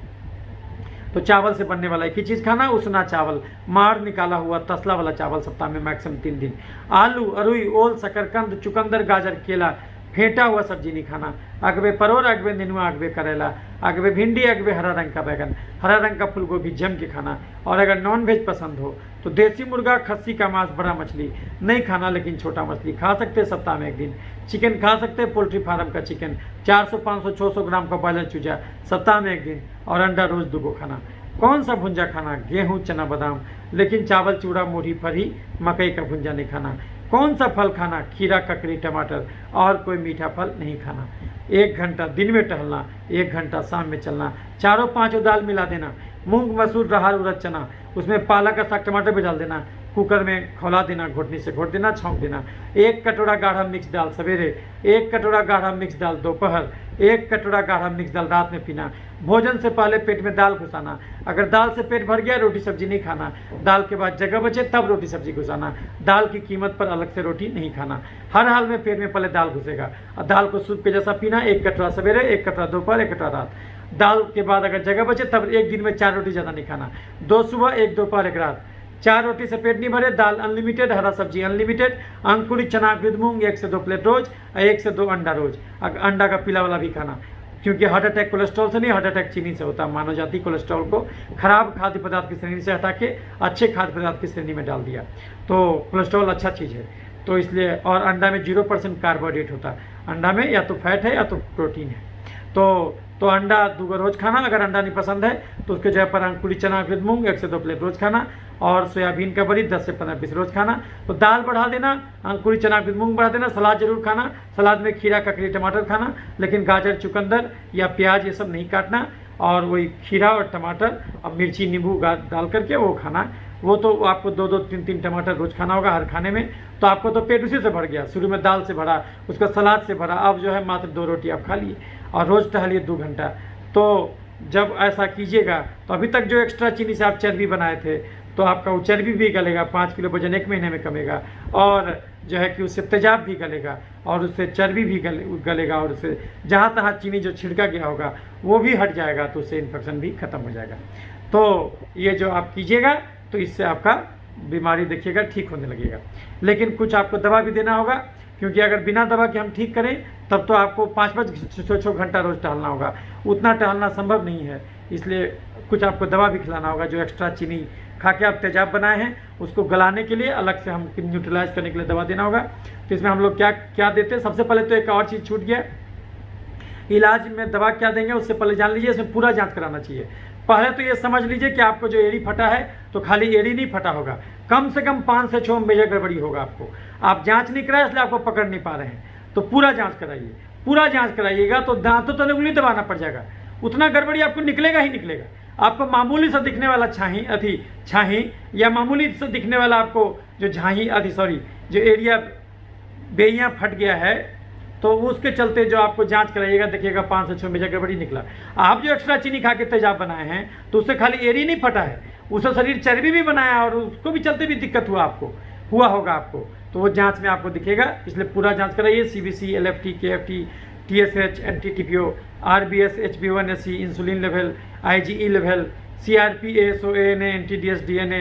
तो चावल से बनने वाला एक ही चीज़ खाना, उसना चावल, माड़ निकाला हुआ तसला वाला चावल, सप्ताह में मैक्सिमम 3 दिन। आलू, अरुई, ओल, शकरकंद, चुकंदर, गाजर, केला, फेंटा हुआ सब्जी नहीं खाना। अगबे परोर, अगबे नेनुआ, अगबे करेला, अगबे भिंडी, अगबे हरा रंग का बैगन, हरा रंग का फूलगोभी जम के खाना। और अगर नॉन वेज पसंद हो तो देसी मुर्गा, खस्सी का मांस, बड़ा मछली नहीं खाना, लेकिन छोटा मछली खा सकते हैं सप्ताह में 1 दिन। चिकन खा सकते हैं, पोल्ट्री फार्म का चिकन, 400, 500, 600 ग्राम का बॉयलर चूजा सप्ताह में 1 दिन। और अंडा रोज 2 खाना। कौन सा भुंजा खाना? गेहूं, चना, बादाम, लेकिन चावल, चूड़ा, मूढ़ी, फरी, मकई का भुंजा नहीं खाना। कौन सा फल खाना? खीरा, ककड़ी, टमाटर, और कोई मीठा फल नहीं खाना। 1 घंटा दिन में टहलना, 1 घंटा शाम में चलना। 4-5 दाल मिला देना, मूंग, मसूर, राहर, उड़द, चना, उसमें पालक का साग, टमाटर भी डाल देना। कुकर में खौला देना, घोटनी से घोट देना, छौंक देना। 1 कटोरा गाढ़ा मिक्स दाल सवेरे, 1 कटोरा गाढ़ा मिक्स दाल दोपहर, 1 कटोरा गाढ़ा मिक्स दाल रात में पीना। भोजन से पहले पेट में दाल घुसाना। अगर दाल से पेट भर गया रोटी सब्जी नहीं खाना। दाल के बाद जगह बचे तब रोटी सब्जी घुसाना। दाल की कीमत पर अलग से रोटी नहीं खाना। हर हाल में पेट में पहले दाल घुसेगा और दाल को सूप के जैसा पीना। 1 कटोरा सवेरे, 1 कटोरा दोपहर, 1 कटोरा रात। दाल के बाद अगर जगह बचे तब एक दिन में 4 रोटी ज़्यादा नहीं खाना। 2 सुबह, 1 दोपहर, 1 रात। 4 रोटी से पेट नहीं भरे। दाल अनलिमिटेड, हरा सब्जी अनलिमिटेड, अंकुरित चना कृत मूंग 1 से 2 प्लेट रोज और 1 से 2 अंडा रोज। अंडा का पीला वाला भी खाना, क्योंकि हार्ट अटैक कोलेस्ट्रॉल से नहीं, हार्ट अटैक चीनी से होता है। मानव जाति कोलेस्ट्रॉल को खराब खाद्य पदार्थ की श्रेणी से हटा के अच्छे खाद्य पदार्थ की श्रेणी में डाल दिया। तो कोलेस्ट्रॉल अच्छा चीज़ है, तो इसलिए। और अंडा में 0% कार्बोहाइड्रेट होता है। अंडा में या तो फैट है या तो प्रोटीन है। तो अंडा 2 रोज खाना। अगर अंडा नहीं पसंद है तो उसके जगह पर अंकुरित चना कृत मूंग 1 से 2 प्लेट रोज खाना। और सोयाबीन का बड़ी 10 से 15 पीस रोज खाना। तो दाल बढ़ा देना, अंकुरित चना कृत मूंग बढ़ा देना। सलाद जरूर खाना। सलाद में खीरा, ककड़ी, टमाटर खाना, लेकिन गाजर, चुकंदर या प्याज ये सब नहीं काटना। और वही खीरा और टमाटर और मिर्ची, नींबू डाल करके वो खाना। वो तो आपको 2-2, 3-3 टमाटर रोज खाना होगा हर खाने में। तो आपको तो पेट उसी से भर गया। शुरू में दाल से भरा, उसका सलाद से भरा, अब जो है मात्र 2 रोटी आप खा लिए और रोज़ टहलिए 2 घंटा। तो जब ऐसा कीजिएगा तो अभी तक जो एक्स्ट्रा चीनी से आप चर्बी बनाए थे तो आपका वो चर्बी भी गलेगा। 5 किलो वजन 1 महीने में कमेगा। और जो है कि उससे तेजाब भी गलेगा और उससे चर्बी भी गलेगा। और उससे जहाँ तहाँ चीनी जो छिड़का गया होगा वो भी हट जाएगा। तो उससे इन्फेक्शन भी खत्म हो जाएगा। तो ये जो आप कीजिएगा तो इससे आपका बीमारी देखिएगा ठीक होने लगेगा। लेकिन कुछ आपको दवा भी देना होगा, क्योंकि अगर बिना दवा के हम ठीक करें तब तो आपको 5-5 घंटा रोज़ टहलना होगा। उतना टहलना संभव नहीं है, इसलिए कुछ आपको दवा भी खिलाना होगा। जो एक्स्ट्रा चीनी खा के आप तेजाब बनाए हैं उसको गलाने के लिए अलग से हम न्यूट्रलाइज करने के लिए दवा देना होगा। तो इसमें हम लोग क्या क्या देते हैं, सबसे पहले तो एक और चीज़ छूट गया, इलाज में दवा क्या देंगे उससे पहले जान लीजिए इसमें पूरा जांच कराना चाहिए। पहले तो ये समझ लीजिए कि आपको जो एड़ी फटा है तो खाली एड़ी नहीं फटा होगा, कम से कम 5 से 6 मेजर गड़बड़ी होगा आपको। आप जांच नहीं कराए इसलिए आपको पकड़ नहीं पा रहे हैं। तो पूरा जांच कराइए। पूरा जांच कराइएगा तो दांतों तले उंगली दबाना पड़ जाएगा। उतना गड़बड़ी आपको निकलेगा ही निकलेगा। आपको मामूली सा दिखने वाला छाही या मामूली से दिखने वाला आपको जो जो एरिया बेइयाँ फट गया है तो उसके चलते जो आपको जांच कराइएगा देखिएगा 5 से 6 मेजर गड़बड़ी निकला। आप जो एक्स्ट्रा चीनी खा के तेजाब बनाए हैं तो उससे खाली एड़ी नहीं फटा है, उससे शरीर चर्बी भी बनाया और उसको भी चलते भी दिक्कत हुआ होगा आपको। तो वो जांच में आपको दिखेगा, इसलिए पूरा जांच कराइए। CBC, LFT, KFT, TSH, NT-TPO, RBS, HbA1c, insulin level, IgE level, CRP, ASO, ANA, NT-DS, DNA,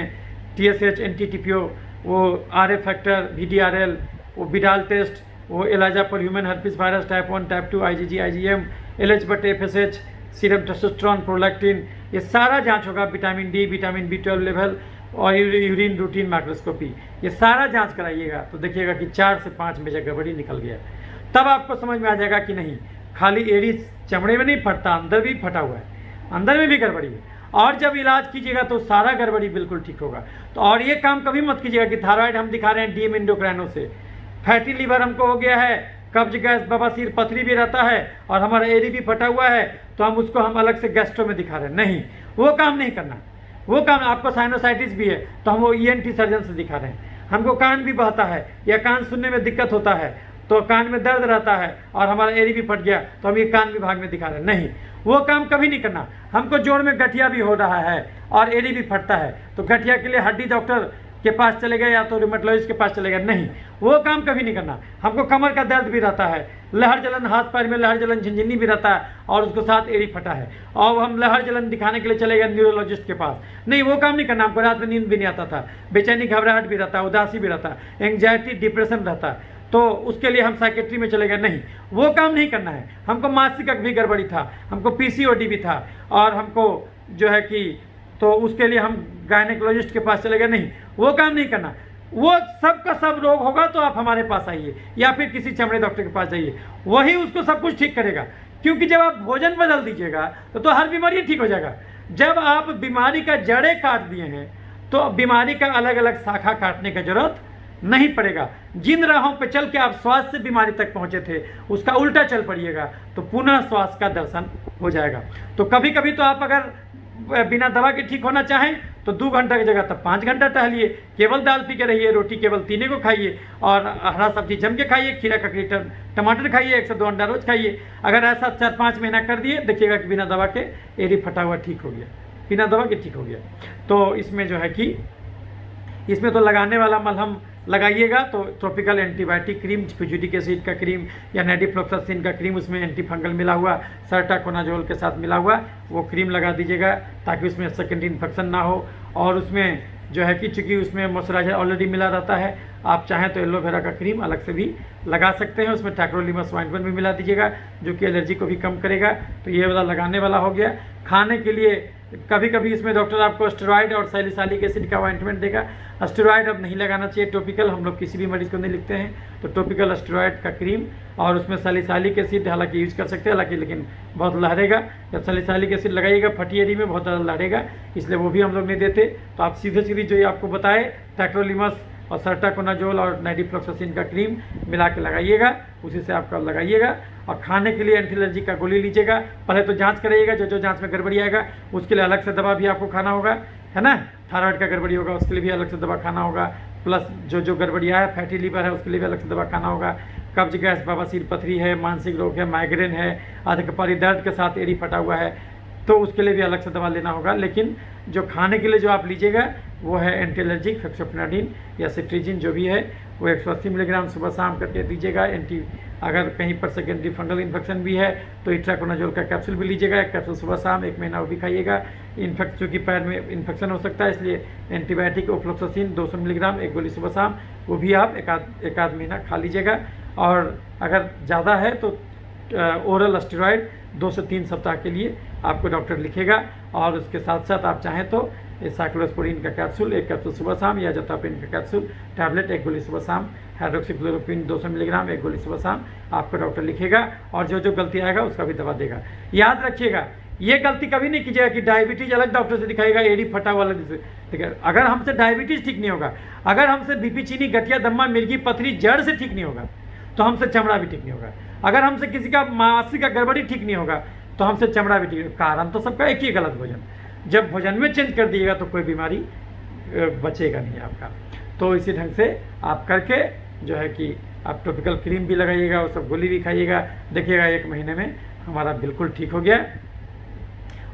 TSH, NT-TPO, वो RA फैक्टर, VDRL, वो बिडाल टेस्ट, वो एलाजा पर human herpes virus type 1, type 2, IgG, IgM, LH/FSH, serum testosterone, prolactin, ये सारा जांच होगा। Vitamin D, vitamin B12 level और urine routine microscopy, ये सारा जांच कराइएगा तो देखिएगा कि 4 से 5 मेजर गड़बड़ी निकल गया। तब आपको समझ में आ जाएगा कि नहीं खाली एड़ी चमड़े में नहीं फटता, अंदर भी फटा हुआ है, अंदर में भी गड़बड़ी है। और जब इलाज कीजिएगा तो सारा गड़बड़ी बिल्कुल ठीक होगा। तो और ये काम कभी मत कीजिएगा कि थायराइड हम दिखा रहे हैं DM एंडोक्राइनो से, फैटी लीवर हमको हो गया है, कब्ज, गैस, बवासीर, पथरी भी रहता है और हमारा एड़ी भी फटा हुआ है तो हम अलग से गैस्ट्रो में दिखा रहे हैं। नहीं, वो काम नहीं करना। वो काम, आपको साइनोसाइटिस भी है तो हम वो ENT सर्जन से दिखा रहे हैं। हमको कान भी बहता है या कान सुनने में दिक्कत होता है तो कान में दर्द रहता है और हमारा एड़ी भी फट गया तो हम ये कान विभाग में दिखा रहे हैं। नहीं, वो काम कभी नहीं करना। हमको जोड़ में गठिया भी हो रहा है और एड़ी भी फटता है तो गठिया के लिए हड्डी डॉक्टर के पास चले गए या तो रिमेटोलॉजिस्ट के पास चले गए। नहीं, वो काम कभी नहीं करना। हमको कमर का दर्द भी रहता है, लहर जलन, हाथ पैर में लहर जलन, झिनझिनी भी रहता है और उसके साथ एड़ी फटा है और हम लहर जलन दिखाने के लिए चले गए न्यूरोलॉजिस्ट के पास। नहीं, वो काम नहीं करना। हमको रात में नींद भी नहीं आता था, बेचैनी, घबराहट भी रहता है, उदासी भी रहता है, एंग्जाइटी, डिप्रेशन रहता है तो उसके लिए हम साइकेट्री में चले गए। नहीं, वो काम नहीं करना है। हमको मानसिक भी गड़बड़ी था, हमको PCOD भी था और हमको जो है कि तो उसके लिए हम गायनेकोलॉजिस्ट के पास चले गए। नहीं, वो काम नहीं करना। वो सब का सब रोग होगा तो आप हमारे पास आइए या फिर किसी चमड़े डॉक्टर के पास जाइए, वही उसको सब कुछ ठीक करेगा। क्योंकि जब आप भोजन बदल दीजिएगा तो हर बीमारी ठीक हो जाएगा। जब आप बीमारी का जड़ें काट दिए हैं तो बीमारी का अलग अलग शाखा काटने की जरूरत नहीं पड़ेगा। जिन राहों पे चल के आप स्वास्थ्य से बीमारी तक पहुंचे थे उसका उल्टा चल पड़िएगा तो पुनः स्वास्थ्य का दर्शन हो जाएगा। तो कभी कभी तो आप अगर बिना दवा के ठीक होना चाहें तो 2 घंटा की जगह तब 5 घंटा टहलिए, केवल दाल पी के रहिए, रोटी केवल 3 को खाइए और हरा सब्जी जम के खाइए, खीरा ककड़ी टमाटर खाइए, 1 से 2 अंडा रोज खाइए। अगर ऐसा 4-5 महीना कर दिए, देखिएगा कि बिना दवा के एड़ी फटा हुआ ठीक हो गया, बिना दवा के ठीक हो गया। तो इसमें जो है कि इसमें तो लगाने वाला मलहम लगाइएगा तो ट्रॉपिकल एंटीबायोटिक क्रीम, फ्यूजिडिक एसिड का क्रीम या नेडिफ्लॉक्सासिन का क्रीम, उसमें एंटी फंगल मिला हुआ, सर्टाकोनाजोल के साथ मिला हुआ, वो क्रीम लगा दीजिएगा ताकि उसमें सेकेंडरी इन्फेक्शन ना हो। और उसमें जो है कि चूँकि उसमें मॉइस्चराइजर ऑलरेडी मिला रहता है, आप चाहें तो एलोवेरा का क्रीम अलग से भी लगा सकते हैं। उसमें टैक्रोलिमस ऑइंटमेंट भी मिला दीजिएगा जो कि एलर्जी को भी कम करेगा। तो ये वाला लगाने वाला हो गया। खाने के लिए कभी कभी इसमें डॉक्टर आपको स्टेरॉइड और सैलिसाइलिक एसिड का ऑइंटमेंट देगा। स्टेरॉइड अब नहीं लगाना चाहिए, टॉपिकल हम लोग किसी भी मरीज को नहीं लिखते हैं, तो टॉपिकल स्टेरॉइड का क्रीम और उसमें सैलिसाइलिक एसिड हालांकि यूज कर सकते हैं, हालांकि लेकिन बहुत लहरेगा। जब सैलिसाइलिक एसिड लगाइएगा फटी एड़ी में बहुत ज़्यादा लहरेगा, इसलिए वो भी हम लोग नहीं देते। तो आप सीधे सीधे जो ये आपको बताए टैक्रोलिमस और सर्टाकोनाजोल और नेडिफ्लॉक्सासिन का क्रीम मिला के लगाइएगा, उसी से आपका लगाइएगा। और खाने के लिए एंटी एलर्जी का गोली लीजिएगा। पहले तो जांच कराइएगा, जो जांच में गड़बड़ी आएगा उसके लिए अलग से दवा भी आपको खाना होगा, है ना। थायराइड का गड़बड़ी होगा उसके लिए भी अलग से दवा खाना होगा, प्लस जो गड़बड़ी है फैटी लीवर है उसके लिए भी अलग से दवा खाना होगा। कब्ज गैस, बवासीर, पथरी है, मानसिक रोग है, माइग्रेन है, अधिकपारी दर्द के साथ एड़ी फटा हुआ है, तो उसके लिए भी अलग से दवा लेना होगा। लेकिन जो खाने के लिए जो आप लीजिएगा वो है एंटी एलर्जिक फेक्सोफेनाडिन या सिट्रीजिन जो भी है वो 180 मिलीग्राम सुबह शाम करके दीजिएगा। अगर कहीं पर सेकेंडरी फंगल इन्फेक्शन भी है तो इट्राकोनाजोल का कैप्सूल भी लीजिएगा, 1 कैप्सूल सुबह शाम, 1 महीना वो भी खाइएगा। चूँकि पैर में इन्फेक्शन हो सकता है इसलिए एंटीबायोटिक ओफ्लोक्सासिन 200 मिलीग्राम 1 गोली सुबह शाम, वो भी आप एक आध महीना खा लीजिएगा। और अगर ज़्यादा है तो ओरल स्टेरॉइड 2 से 3 सप्ताह के लिए आपको डॉक्टर लिखेगा। और उसके साथ साथ आप चाहें तो साइक्लोस्पोरिन का कैप्सूल 1 कैप्सूल सुबह शाम या जतापिन का कैप्सूल टैबलेट 1 गोली सुबह शाम, हाइड्रोक्सीक्लोरोक्विन 200 मिलीग्राम 1 गोली सुबह शाम आपको डॉक्टर लिखेगा। और जो गलती आएगा उसका भी दवा देगा। याद रखिएगा ये गलती कभी नहीं कीजिएगा कि डायबिटीज अलग डॉक्टर से दिखाएगा, एड़ी फटा हुआ अलग से दिखाएगा। अगर हमसे डायबिटीज ठीक नहीं होगा, अगर हमसे बीपी, चीनी, गठिया, दम्मा, मिर्गी, पथरी जड़ से ठीक नहीं होगा तो हमसे चमड़ा भी ठीक नहीं होगा। अगर हमसे किसी का मानसिक का गड़बड़ी ठीक नहीं होगा तो हमसे चमड़ा भी ठीक। कारण तो सबका एक ही गलत भोजन। जब भोजन में चेंज कर दिएगा तो कोई बीमारी बचेगा नहीं आपका। तो इसी ढंग से आप करके जो है कि आप टॉपिकल क्रीम भी लगाइएगा और सब गोली भी खाइएगा, देखिएगा 1 महीने में हमारा बिल्कुल ठीक हो गया।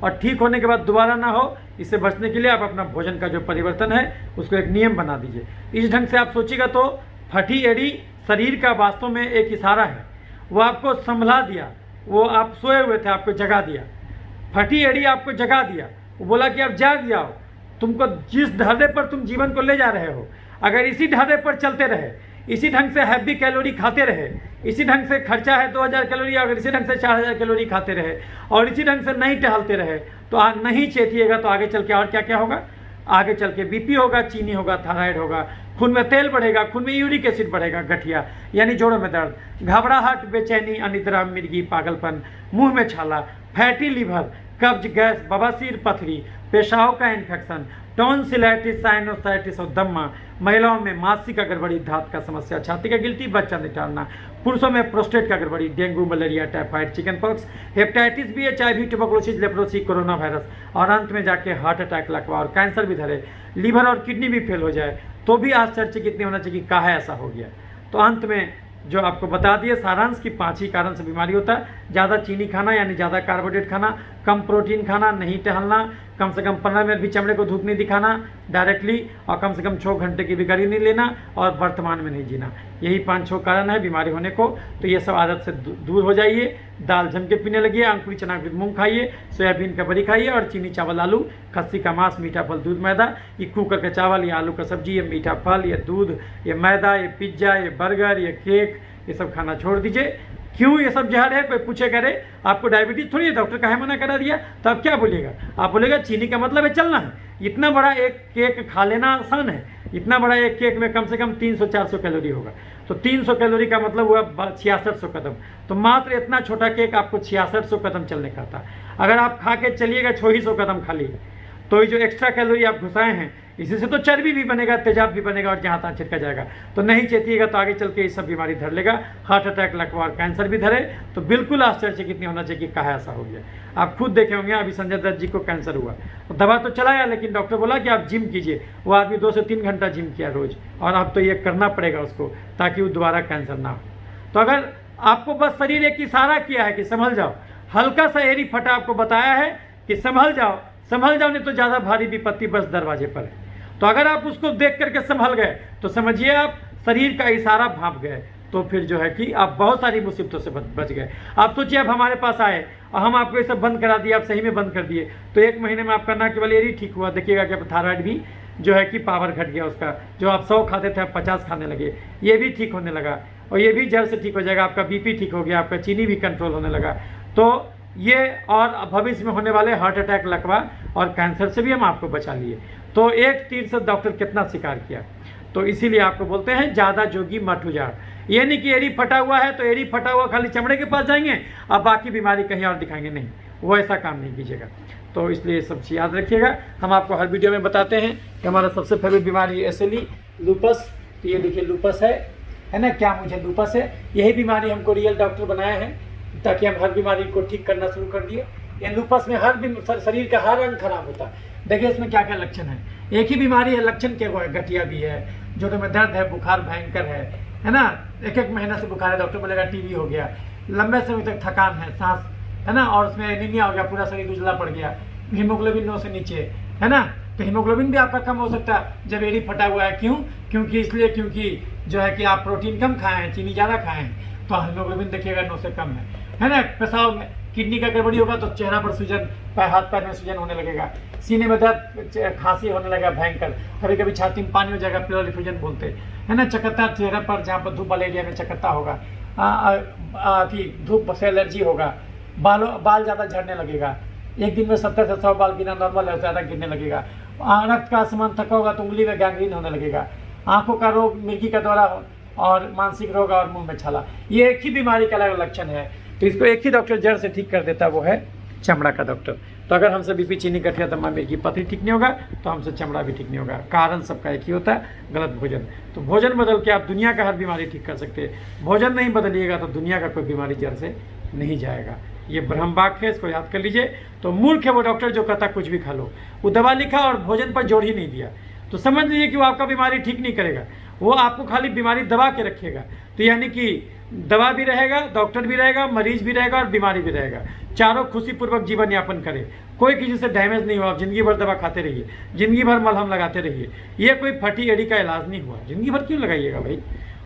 और ठीक होने के बाद दोबारा ना हो, इससे बचने के लिए आप अपना भोजन का जो परिवर्तन है उसको एक नियम बना दीजिए। इस ढंग से आप सोचिएगा तो फटी एड़ी शरीर का वास्तव में एक इशारा है। वो आपको संभला दिया, वो आप सोए हुए थे आपको जगा दिया। फटी एड़ी आपको जगा दिया, वो बोला कि आप जाग जाओ। तुमको जिस ढर्रे पर तुम जीवन को ले जा रहे हो, अगर इसी ढर्रे पर चलते रहे, इसी ढंग से हैवी कैलोरी खाते रहे, इसी ढंग से खर्चा है 2000 कैलोरी, अगर इसी ढंग से 4000 कैलोरी खाते रहे और इसी ढंग से नहीं टहलते रहे तो नहीं चेतिएगा तो आगे चल के और क्या क्या होगा। आगे चल के बीपी होगा, चीनी होगा, थायराइड होगा, खून में तेल बढ़ेगा, खून में यूरिक एसिड बढ़ेगा, गठिया यानी जोड़ों में दर्द, घबराहट, बेचैनी, अनिद्रा, मिर्गी, पागलपन, मुंह में छाला, फैटी लीवर, कब्ज, गैस, बवासीर, पथरी, पेशाब का इन्फेक्शन, टॉन्सिलाइटिस, साइनोसाइटिस और दम्मा, महिलाओं में मासिक का गड़बड़ी, दांत का समस्या, छाती का गिल्टी, बच्चा निकालना, पुरुषों में प्रोस्टेट का गड़बड़ी, dengue, malaria, typhoid, chicken pox, hepatitis B, HIV, tuberculosis, leprosy, coronavirus और अंत में जाके हार्ट अटैक, लकवा और कैंसर भी धरे, लीवर और किडनी भी फेल हो जाए तो भी आश्चर्यचकित नहीं होना चाहिए कि काहे ऐसा हो गया। तो अंत में जो आपको बता दिए सारांश की 5 ही कारण से बीमारी होता है। ज़्यादा चीनी खाना यानी ज़्यादा कार्बोहाइड्रेट खाना, कम प्रोटीन खाना, नहीं टहलना, कम से कम 15 मिनट भी चमड़े को धूप नहीं दिखाना डायरेक्टली, और कम से कम 6 घंटे की भी गाड़ी नहीं लेना और वर्तमान में नहीं जीना। यही 5-6 कारण है बीमारी होने को। तो ये सब आदत से दूर हो जाइए। दाल जम के पीने लगिए, अंकुरित चना मूंग खाइए, सोयाबीन का बड़ी खाइए और चीनी, चावल, आलू, खस्सी का मांस, मीठा फल, दूध, मैदा, ये कुकर का चावल, ये आलू का सब्जी, ये मीठा फल, ये दूध, ये मैदा, ये पिज्ज़ा, ये बर्गर, ये केक, ये सब खाना छोड़ दीजिए। क्यों ये सब जहर है? कोई पूछे करे आपको डायबिटीज थोड़ी है, डॉक्टर काहे मना करा दिया, तो आप क्या बोलिएगा? आप बोलेगा चीनी का मतलब है चलना है। इतना बड़ा एक केक खा लेना आसान है। इतना बड़ा एक केक में कम से कम 300-400 कैलोरी होगा। तो 300 कैलोरी का मतलब हुआ 6600 कदम। तो मात्र इतना छोटा केक आपको 6600 कदम चलने का था। अगर आप खा के चलिएगा 600 कदम खाली, तो ये जो एक्स्ट्रा कैलोरी आप घुसाए हैं इसी से तो चर्बी भी बनेगा, तेजाब भी बनेगा और जहाँ तहाँ छिड़का जाएगा। तो नहीं चेतिएगा तो आगे चल के ये सब बीमारी धर लेगा, हार्ट अटैक, लकवा और कैंसर भी धरे। तो बिल्कुल आश्चर्यचकित नहीं होना चाहिए कि कहा ऐसा हो गया। आप खुद देखे होंगे, अभी संजय दत्त जी को कैंसर हुआ, तो दवा तो चलाया, लेकिन डॉक्टर बोला कि आप जिम कीजिए। वो आदमी 2 से 3 घंटा जिम किया रोज, और अब तो ये करना पड़ेगा उसको ताकि वो दोबारा कैंसर ना हो। तो अगर आपको बस शरीर एक इशारा किया है कि संभल जाओ, हल्का सा एरी फटा आपको बताया है कि संभल जाओ, संभल जाओ, नहीं तो ज़्यादा भारी विपत्ति बस दरवाजे पर है। तो अगर आप उसको देख करके संभल गए तो समझिए आप शरीर का इशारा भांप गए, तो फिर जो है कि आप बहुत सारी मुसीबतों से बच गए। आप सोचिए, आप हमारे पास आए और हम आपको ये सब बंद करा दिए, आप सही में बंद कर दिए, तो 1 महीने में आपका ना केवल एरी ठीक हुआ, देखिएगा कि थायराइड भी जो है कि पावर घट गया उसका, जो आप 100 खाते थे आप 50 खाने लगे, ये भी ठीक होने लगा, और ये भी जड़ से ठीक हो जाएगा। आपका बीपी ठीक हो गया, आपका चीनी भी कंट्रोल होने लगा। तो ये और भविष्य में होने वाले हार्ट अटैक, लकवा और कैंसर से भी हम आपको बचा लिए। तो एक तीर से डॉक्टर कितना शिकार किया। तो इसीलिए आपको बोलते हैं ज़्यादा जोगी मत उजाड़। ये नहीं कि एरी फटा हुआ है तो एरी फटा हुआ खाली चमड़े के पास जाएंगे, अब बाकी बीमारी कहीं और दिखाएंगे, नहीं, वो ऐसा काम नहीं कीजिएगा। तो इसलिए ये सब चीज़ याद रखिएगा। हम आपको हर वीडियो में बताते हैं कि हमारा सबसे फेवरेट बीमारी एसएलई, लूपस। तो ये देखिए लूपस है ना, क्या मुझे लूपस है, यही बीमारी हमको रियल डॉक्टर बनाया है ताकि हम हर बीमारी को ठीक करना शुरू कर दिए। ये लूपस में हर शरीर का हर अंग खराब होता है। देखिए इसमें क्या क्या लक्षण है, एक ही बीमारी है, लक्षण क्या है, गठिया भी है, जोड़ों में दर्द है, बुखार भयंकर है ना, 1 महीना से बुखार है, डॉक्टर बोलेगा टीबी हो गया, लंबे समय तक थकान है, सांस है ना, और उसमें एनीमिया हो गया, पूरा शरीर उजला पड़ गया, हीमोग्लोबिन 9 से नीचे है ना। तो हीमोग्लोबिन भी आपका कम हो सकता है जब एरी फटा हुआ है। क्यों? क्योंकि जो है कि आप प्रोटीन कम खाए हैं, चीनी ज़्यादा खाए हैं, तो हीमोग्लोबिन देखिएगा 9 से कम है ना। पेशाब में किडनी का गड़बड़ी होगा तो चेहरा पर सूजन, हाथ पैर में सूजन होने लगेगा, सीने में दर्द, खांसी होने लगेगा भयंकर, कभी कभी छाती में पानी हो जाएगा, प्लेउरल इफ्यूजन बोलते है ना। चकत्ता चेहरा पर, जहाँ पर धूप वाले एरिया में चकत्ता होगा, धूप से एलर्जी होगा, बाल ज़्यादा झड़ने लगेगा, एक दिन में 70 से 100 बाल गिरना नॉर्मल है, ज़्यादा गिरने लगेगा। रक्त का समान थका होगा तो उंगली में गैंग्रीन होने लगेगा, आंखों का रोग, मिर्गी का दौरा और मानसिक रोग और मुंह में छाला, ये एक ही बीमारी का अलग लक्षण है। तो इसको एक ही डॉक्टर जड़ से ठीक कर देता है, वो है चमड़ा का डॉक्टर। तो अगर हमसे बीपी, चीनी, गठिया, दमा, मिर्गी, पथरी ठीक नहीं होगा तो हमसे चमड़ा भी ठीक नहीं होगा। कारण सबका एक ही होता है, गलत भोजन। तो भोजन बदल के आप दुनिया का हर बीमारी ठीक कर सकते हैं। भोजन नहीं बदलिएगा तो दुनिया का कोई बीमारी जड़ से नहीं जाएगा। ये ब्रह्म वाक्य है, इसको याद कर लीजिए। तो मूर्ख है वो डॉक्टर जो कहता कुछ भी खा लो, वो दवा लिखा और भोजन पर जोड़ ही नहीं दिया, तो समझ लीजिए कि वो आपका बीमारी ठीक नहीं करेगा, वो आपको खाली बीमारी दबा के रखेगा। तो यानी कि दवा भी रहेगा, डॉक्टर भी रहेगा, मरीज भी रहेगा और बीमारी भी रहेगा, चारों खुशीपूर्वक जीवन यापन करें। कोई किसी से डैमेज नहीं हुआ, आप जिंदगी भर दवा खाते रहिए, जिंदगी भर मलहम लगाते रहिए। ये कोई फटी एड़ी का इलाज नहीं हुआ, जिंदगी भर क्यों लगाइएगा भाई।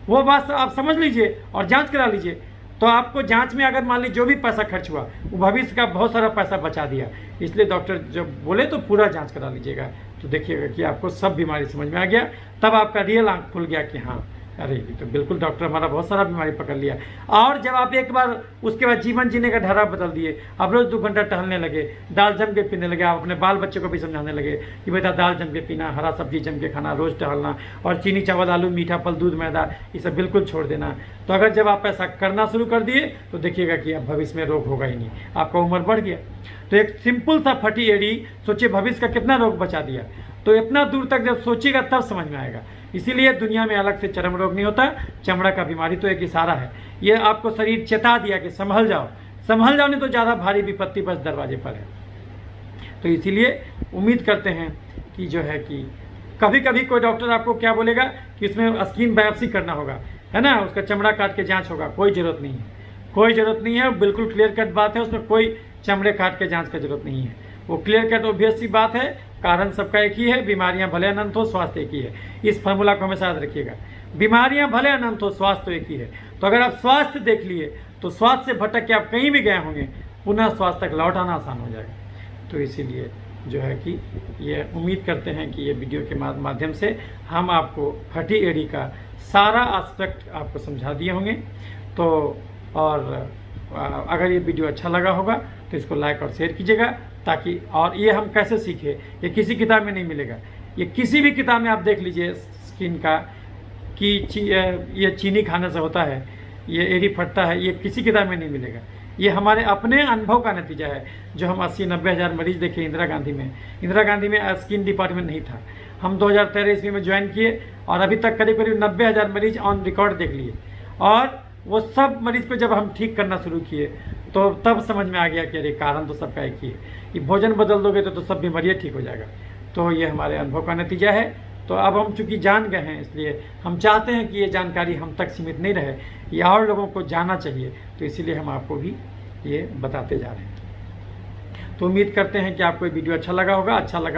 वो बात आप समझ लीजिए और जांच करा लीजिए। तो आपको जांच में अगर मान लीजिए जो भी पैसा खर्च हुआ वो भविष्य का बहुत सारा पैसा बचा दिया। इसलिए डॉक्टर जब बोले तो पूरा जांच करा लीजिएगा, तो देखिएगा कि आपको सब बीमारी समझ में आ गया। तब आपका रियल आंख खुल गया कि हाँ, अरे ये तो बिल्कुल डॉक्टर हमारा बहुत सारा बीमारी पकड़ लिया। और जब आप एक बार उसके बाद जीवन जीने का ढारा बदल दिए, आप रोज़ 2 घंटा टहलने लगे, दाल जम के पीने लगे, आप अपने बाल बच्चों को भी समझाने लगे कि बेटा दाल जम के पीना, हरा सब्जी जम के खाना, रोज़ टहलना, और चीनी, चावल, आलू, मीठा फल, दूध, मैदा, ये सब बिल्कुल छोड़ देना। तो अगर जब आप ऐसा करना शुरू कर दिए तो देखिएगा कि अब भविष्य में रोग होगा ही नहीं, आपका उम्र बढ़ गया। तो एक सिंपल सा फटी एड़ी, सोचिए भविष्य का कितना रोग बचा दिया। तो इतना दूर तक जब सोचिएगा तब समझ में आएगा। इसीलिए दुनिया में अलग से चर्म रोग नहीं होता, चमड़ा का बीमारी तो एक इशारा है। ये आपको शरीर चेता दिया कि संभल जाओ, संभल जाओ, नहीं तो ज़्यादा भारी विपत्ति बस दरवाजे पर है। तो इसीलिए उम्मीद करते हैं कि जो है कि कभी कभी कोई डॉक्टर आपको क्या बोलेगा कि इसमें स्किन बायोप्सी करना होगा, है ना, उसका चमड़ा काट के जाँच होगा। कोई ज़रूरत नहीं है, कोई ज़रूरत नहीं है, बिल्कुल क्लियर कट बात है, उसमें कोई चमड़े काट के जाँच की जरूरत नहीं है। वो क्लियर कट ऑब्वियस सी बात है, कारण सबका एक ही है, बीमारियां भले अनंत हो, स्वास्थ्य एक ही है। इस फार्मूला को हमेशा याद रखिएगा, बीमारियां भले अनंत हो, स्वास्थ्य तो एक ही है। तो अगर आप स्वास्थ्य देख लिए तो स्वास्थ्य से भटक के आप कहीं भी गए होंगे, पुनः स्वास्थ्य तक लौट आना आसान हो जाएगा। तो इसीलिए जो है कि ये उम्मीद करते हैं कि ये वीडियो के माध्यम से हम आपको फटी एड़ी का सारा एस्पेक्ट आपको समझा दिए होंगे। तो और अगर ये वीडियो अच्छा लगा होगा तो इसको लाइक और शेयर कीजिएगा, ताकि और ये हम कैसे सीखे, ये किसी किताब में नहीं मिलेगा। ये किसी भी किताब में आप देख लीजिए स्किन का कि ये चीनी खाने से होता है, ये एड़ी फटता है, ये किसी किताब में नहीं मिलेगा। ये हमारे अपने अनुभव का नतीजा है। जो हम 80-90 हज़ार मरीज देखे इंदिरा गांधी में स्किन डिपार्टमेंट नहीं था, हम 2013 ईस्वी में ज्वाइन किए और अभी तक करीब करीब 90,000 मरीज ऑन रिकॉर्ड देख लिए। और वो सब मरीज पे जब हम ठीक करना शुरू किए तो तब समझ में आ गया कि अरे कारण तो सबका एक ही है कि भोजन बदल दोगे तो सब बीमारियाँ ठीक हो जाएगा। तो ये हमारे अनुभव का नतीजा है। तो अब हम चूँकि जान गए हैं, इसलिए हम चाहते हैं कि ये जानकारी हम तक सीमित नहीं रहे, ये और लोगों को जानना चाहिए, तो इसीलिए हम आपको भी ये बताते जा रहे हैं। तो उम्मीद करते हैं कि आपको ये वीडियो अच्छा लगा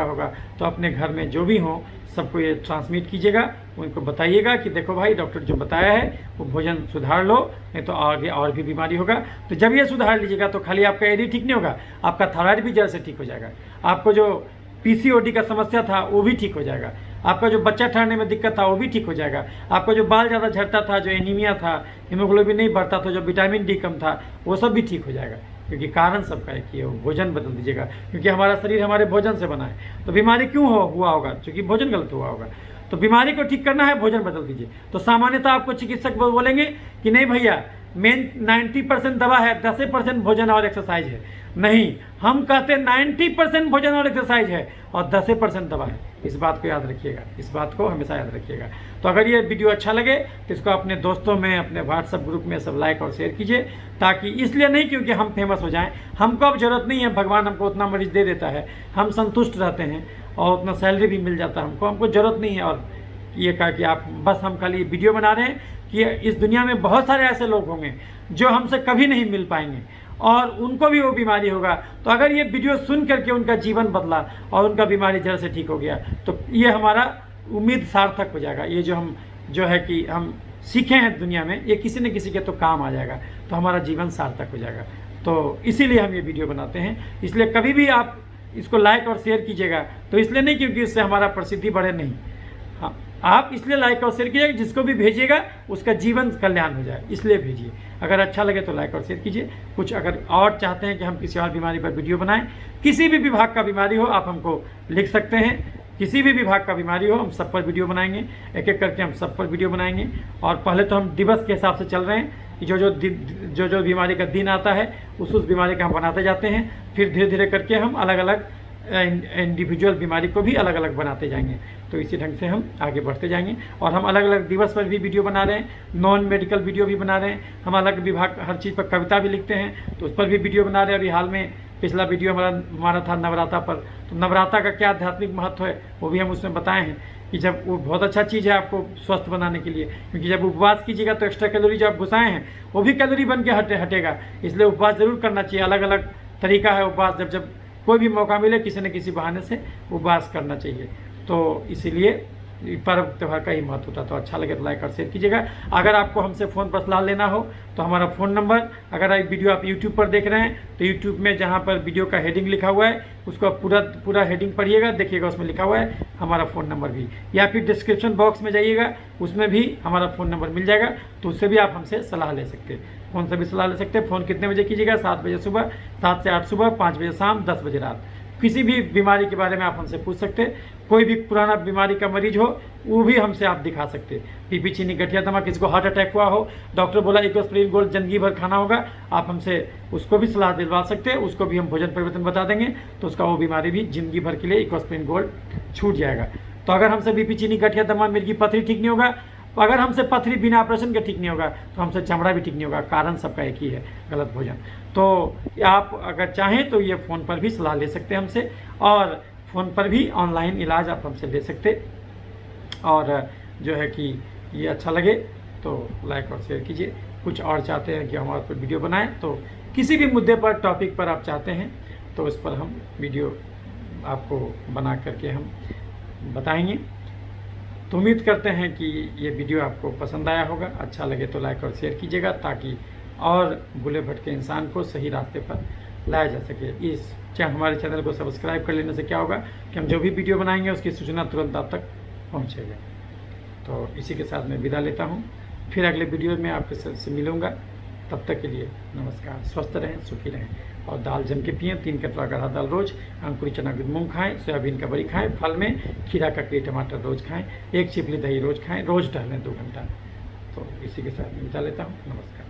होगा तो अपने घर में जो भी हों सबको ये ट्रांसमिट कीजिएगा, उनको बताइएगा कि देखो भाई डॉक्टर जो बताया है वो भोजन सुधार लो, नहीं तो आगे और भी बीमारी होगा। तो जब ये सुधार लीजिएगा तो खाली आपका एडी ठीक नहीं होगा, आपका थायराइड भी जड़ से ठीक हो जाएगा, आपको जो पीसीओडी का समस्या था वो भी ठीक हो जाएगा, आपका जो बच्चा ठहरने में दिक्कत था वो भी ठीक हो जाएगा, आपका जो बाल ज़्यादा झड़ता था, जो एनीमिया था, हीमोग्लोबिन नहीं बढ़ता था, जो विटामिन डी कम था, वो सब भी ठीक हो जाएगा। क्योंकि कारण सबका एक ही है, वो भोजन बदल दीजिएगा, क्योंकि हमारा शरीर हमारे भोजन से बना है। तो बीमारी क्यों हुआ होगा? क्योंकि भोजन गलत हुआ होगा। तो बीमारी को ठीक करना है, भोजन बदल दीजिए। तो सामान्यतः आपको चिकित्सक बोलेंगे कि नहीं भैया मेन 90% दवा है, 10% भोजन और एक्सरसाइज है। नहीं, हम कहते हैं 90% भोजन और एक्सरसाइज है और 10% दवा है। इस बात को याद रखिएगा, इस बात को हमेशा याद रखिएगा। तो अगर ये वीडियो अच्छा लगे तो इसको अपने दोस्तों में, अपने व्हाट्सएप ग्रुप में सब लाइक और शेयर कीजिए, ताकि इसलिए नहीं क्योंकि हम फेमस हो जाएं, हमको अब जरूरत नहीं है, भगवान हमको उतना मरीज दे देता है, हम संतुष्ट रहते हैं और उतना सैलरी भी मिल जाता है हमको जरूरत नहीं है। और ये कहा कि आप बस हम खाली वीडियो बना रहे हैं कि इस दुनिया में बहुत सारे ऐसे लोग होंगे जो हमसे कभी नहीं मिल पाएंगे और उनको भी वो बीमारी होगा। तो अगर ये वीडियो सुन करके उनका जीवन बदला और उनका बीमारी जड़ से ठीक हो गया तो ये हमारा उम्मीद सार्थक हो जाएगा। ये जो है कि हम सीखे हैं दुनिया में, ये किसी न किसी के तो काम आ जाएगा, तो हमारा जीवन सार्थक हो जाएगा। तो इसीलिए हम ये वीडियो बनाते हैं। इसलिए कभी भी आप इसको लाइक और शेयर कीजिएगा, तो इसलिए नहीं क्योंकि इससे हमारा प्रसिद्धि बढ़े, नहीं, हाँ, आप इसलिए लाइक और शेयर कीजिएगा जिसको भी भेजिएगा उसका जीवन कल्याण हो जाए, इसलिए भेजिए। अगर अच्छा लगे तो लाइक और शेयर कीजिए। कुछ अगर और चाहते हैं कि हम किसी और बीमारी पर वीडियो बनाएं, किसी भी विभाग का बीमारी हो आप हमको लिख सकते हैं, किसी भी विभाग का बीमारी हो हम सब पर वीडियो बनाएंगे, एक एक करके हम सब पर वीडियो बनाएंगे। और पहले तो हम दिवस के हिसाब से चल रहे हैं कि जो बीमारी का दिन आता है उस बीमारी का हम बनाते जाते हैं, फिर धीरे धीरे करके हम अलग अलग इंडिविजुअल बीमारी को भी अलग अलग बनाते जाएंगे। तो इसी ढंग से हम आगे बढ़ते जाएंगे। और हम अलग अलग दिवस पर भी वीडियो बना रहे हैं, नॉन मेडिकल वीडियो भी बना रहे हैं, हम अलग विभाग हर चीज़ पर कविता भी लिखते हैं तो उस पर भी वीडियो बना रहे हैं। अभी हाल में पिछला वीडियो हमारा था नवरात्रा पर, तो नवरात्रा का क्या आध्यात्मिक महत्व है वो भी हम उसमें बताए हैं कि जब वो बहुत अच्छा चीज़ है आपको स्वस्थ बनाने के लिए, क्योंकि जब उपवास कीजिएगा तो एक्स्ट्रा कैलोरी जो आप घुसाए हैं वो भी कैलोरी बन के हटेगा। इसलिए उपवास जरूर करना चाहिए, अलग अलग तरीका है उपवास, जब कोई भी मौका मिले किसी न किसी बहाने से उपवास करना चाहिए। तो इसीलिए पर्व त्यौहार का ही महत्व होता है। तो अच्छा लगे तो लाइक और शेयर कीजिएगा। अगर आपको हमसे फ़ोन पर सलाह लेना हो तो हमारा फ़ोन नंबर, अगर वीडियो आप यूट्यूब पर देख रहे हैं तो यूट्यूब में जहाँ पर वीडियो का हेडिंग लिखा हुआ है उसको आप पूरा हेडिंग पढ़िएगा, देखिएगा उसमें लिखा हुआ है हमारा फ़ोन नंबर भी, या फिर डिस्क्रिप्शन बॉक्स में जाइएगा उसमें भी हमारा फ़ोन नंबर मिल जाएगा, तो उससे भी आप हमसे सलाह ले सकते हैं। फ़ोन से भी सलाह ले सकते हैं। फ़ोन कितने बजे कीजिएगा? 7 बजे सुबह, 7 से 8 सुबह, 5 बजे शाम, 10 बजे रात। किसी भी बीमारी के बारे में आप हमसे पूछ सकते हैं। कोई भी पुराना बीमारी का मरीज हो वो भी हमसे आप दिखा सकते हैं। बीपी, चीनी, गठिया, दमा, किसी को हार्ट अटैक हुआ हो, डॉक्टर बोला इकोस्प्रिन गोल्ड जिंदगी भर खाना होगा, आप हमसे उसको भी सलाह दिलवा सकते हैं। उसको भी हम भोजन परिवर्तन बता देंगे तो उसका वो बीमारी भी जिंदगी भर के लिए इकोस्प्रिन गोल्ड छूट जाएगा। तो अगर हमसे बीपी, चीनी, गठिया, दमा, मिर्गी, पथरी ठीक नहीं होगा, अगर हमसे पथरी बिना ऑपरेशन के ठीक नहीं होगा तो हमसे चमड़ा भी ठीक नहीं होगा। कारण सबका एक ही है, गलत भोजन। तो आप अगर चाहें तो ये फ़ोन पर भी सलाह ले सकते हैं हमसे, और फ़ोन पर भी ऑनलाइन इलाज आप हमसे ले सकते। और जो है कि ये अच्छा लगे तो लाइक और शेयर कीजिए। कुछ और चाहते हैं कि हम आप पर वीडियो बनाएं तो किसी भी मुद्दे पर, टॉपिक पर आप चाहते हैं तो उस पर हम वीडियो आपको बना करके हम बताएंगे। तो उम्मीद करते हैं कि ये वीडियो आपको पसंद आया होगा। अच्छा लगे तो लाइक और शेयर कीजिएगा ताकि और भूले भटके इंसान को सही रास्ते पर लाया जा सके। हमारे चैनल को सब्सक्राइब कर लेने से क्या होगा कि हम जो भी वीडियो बनाएंगे उसकी सूचना तुरंत आप तक पहुँचेगा। तो इसी के साथ मैं विदा लेता हूँ, फिर अगले वीडियो में आपके से मिलूँगा। तब तक के लिए नमस्कार। स्वस्थ रहें, सुखी रहें और दाल जम के पिएँ। 3 कटोरा गढ़ा दाल रोज, अंकुरी चना की मूंग खाएं, सोयाबीन का बड़ी खाएं, फल में खीरा, ककड़ी, टमाटर रोज खाएं, 1 चिपली दही रोज खाएं, रोज टहलें 2 घंटा। तो इसी के साथ मैं विदा लेता हूँ। नमस्कार।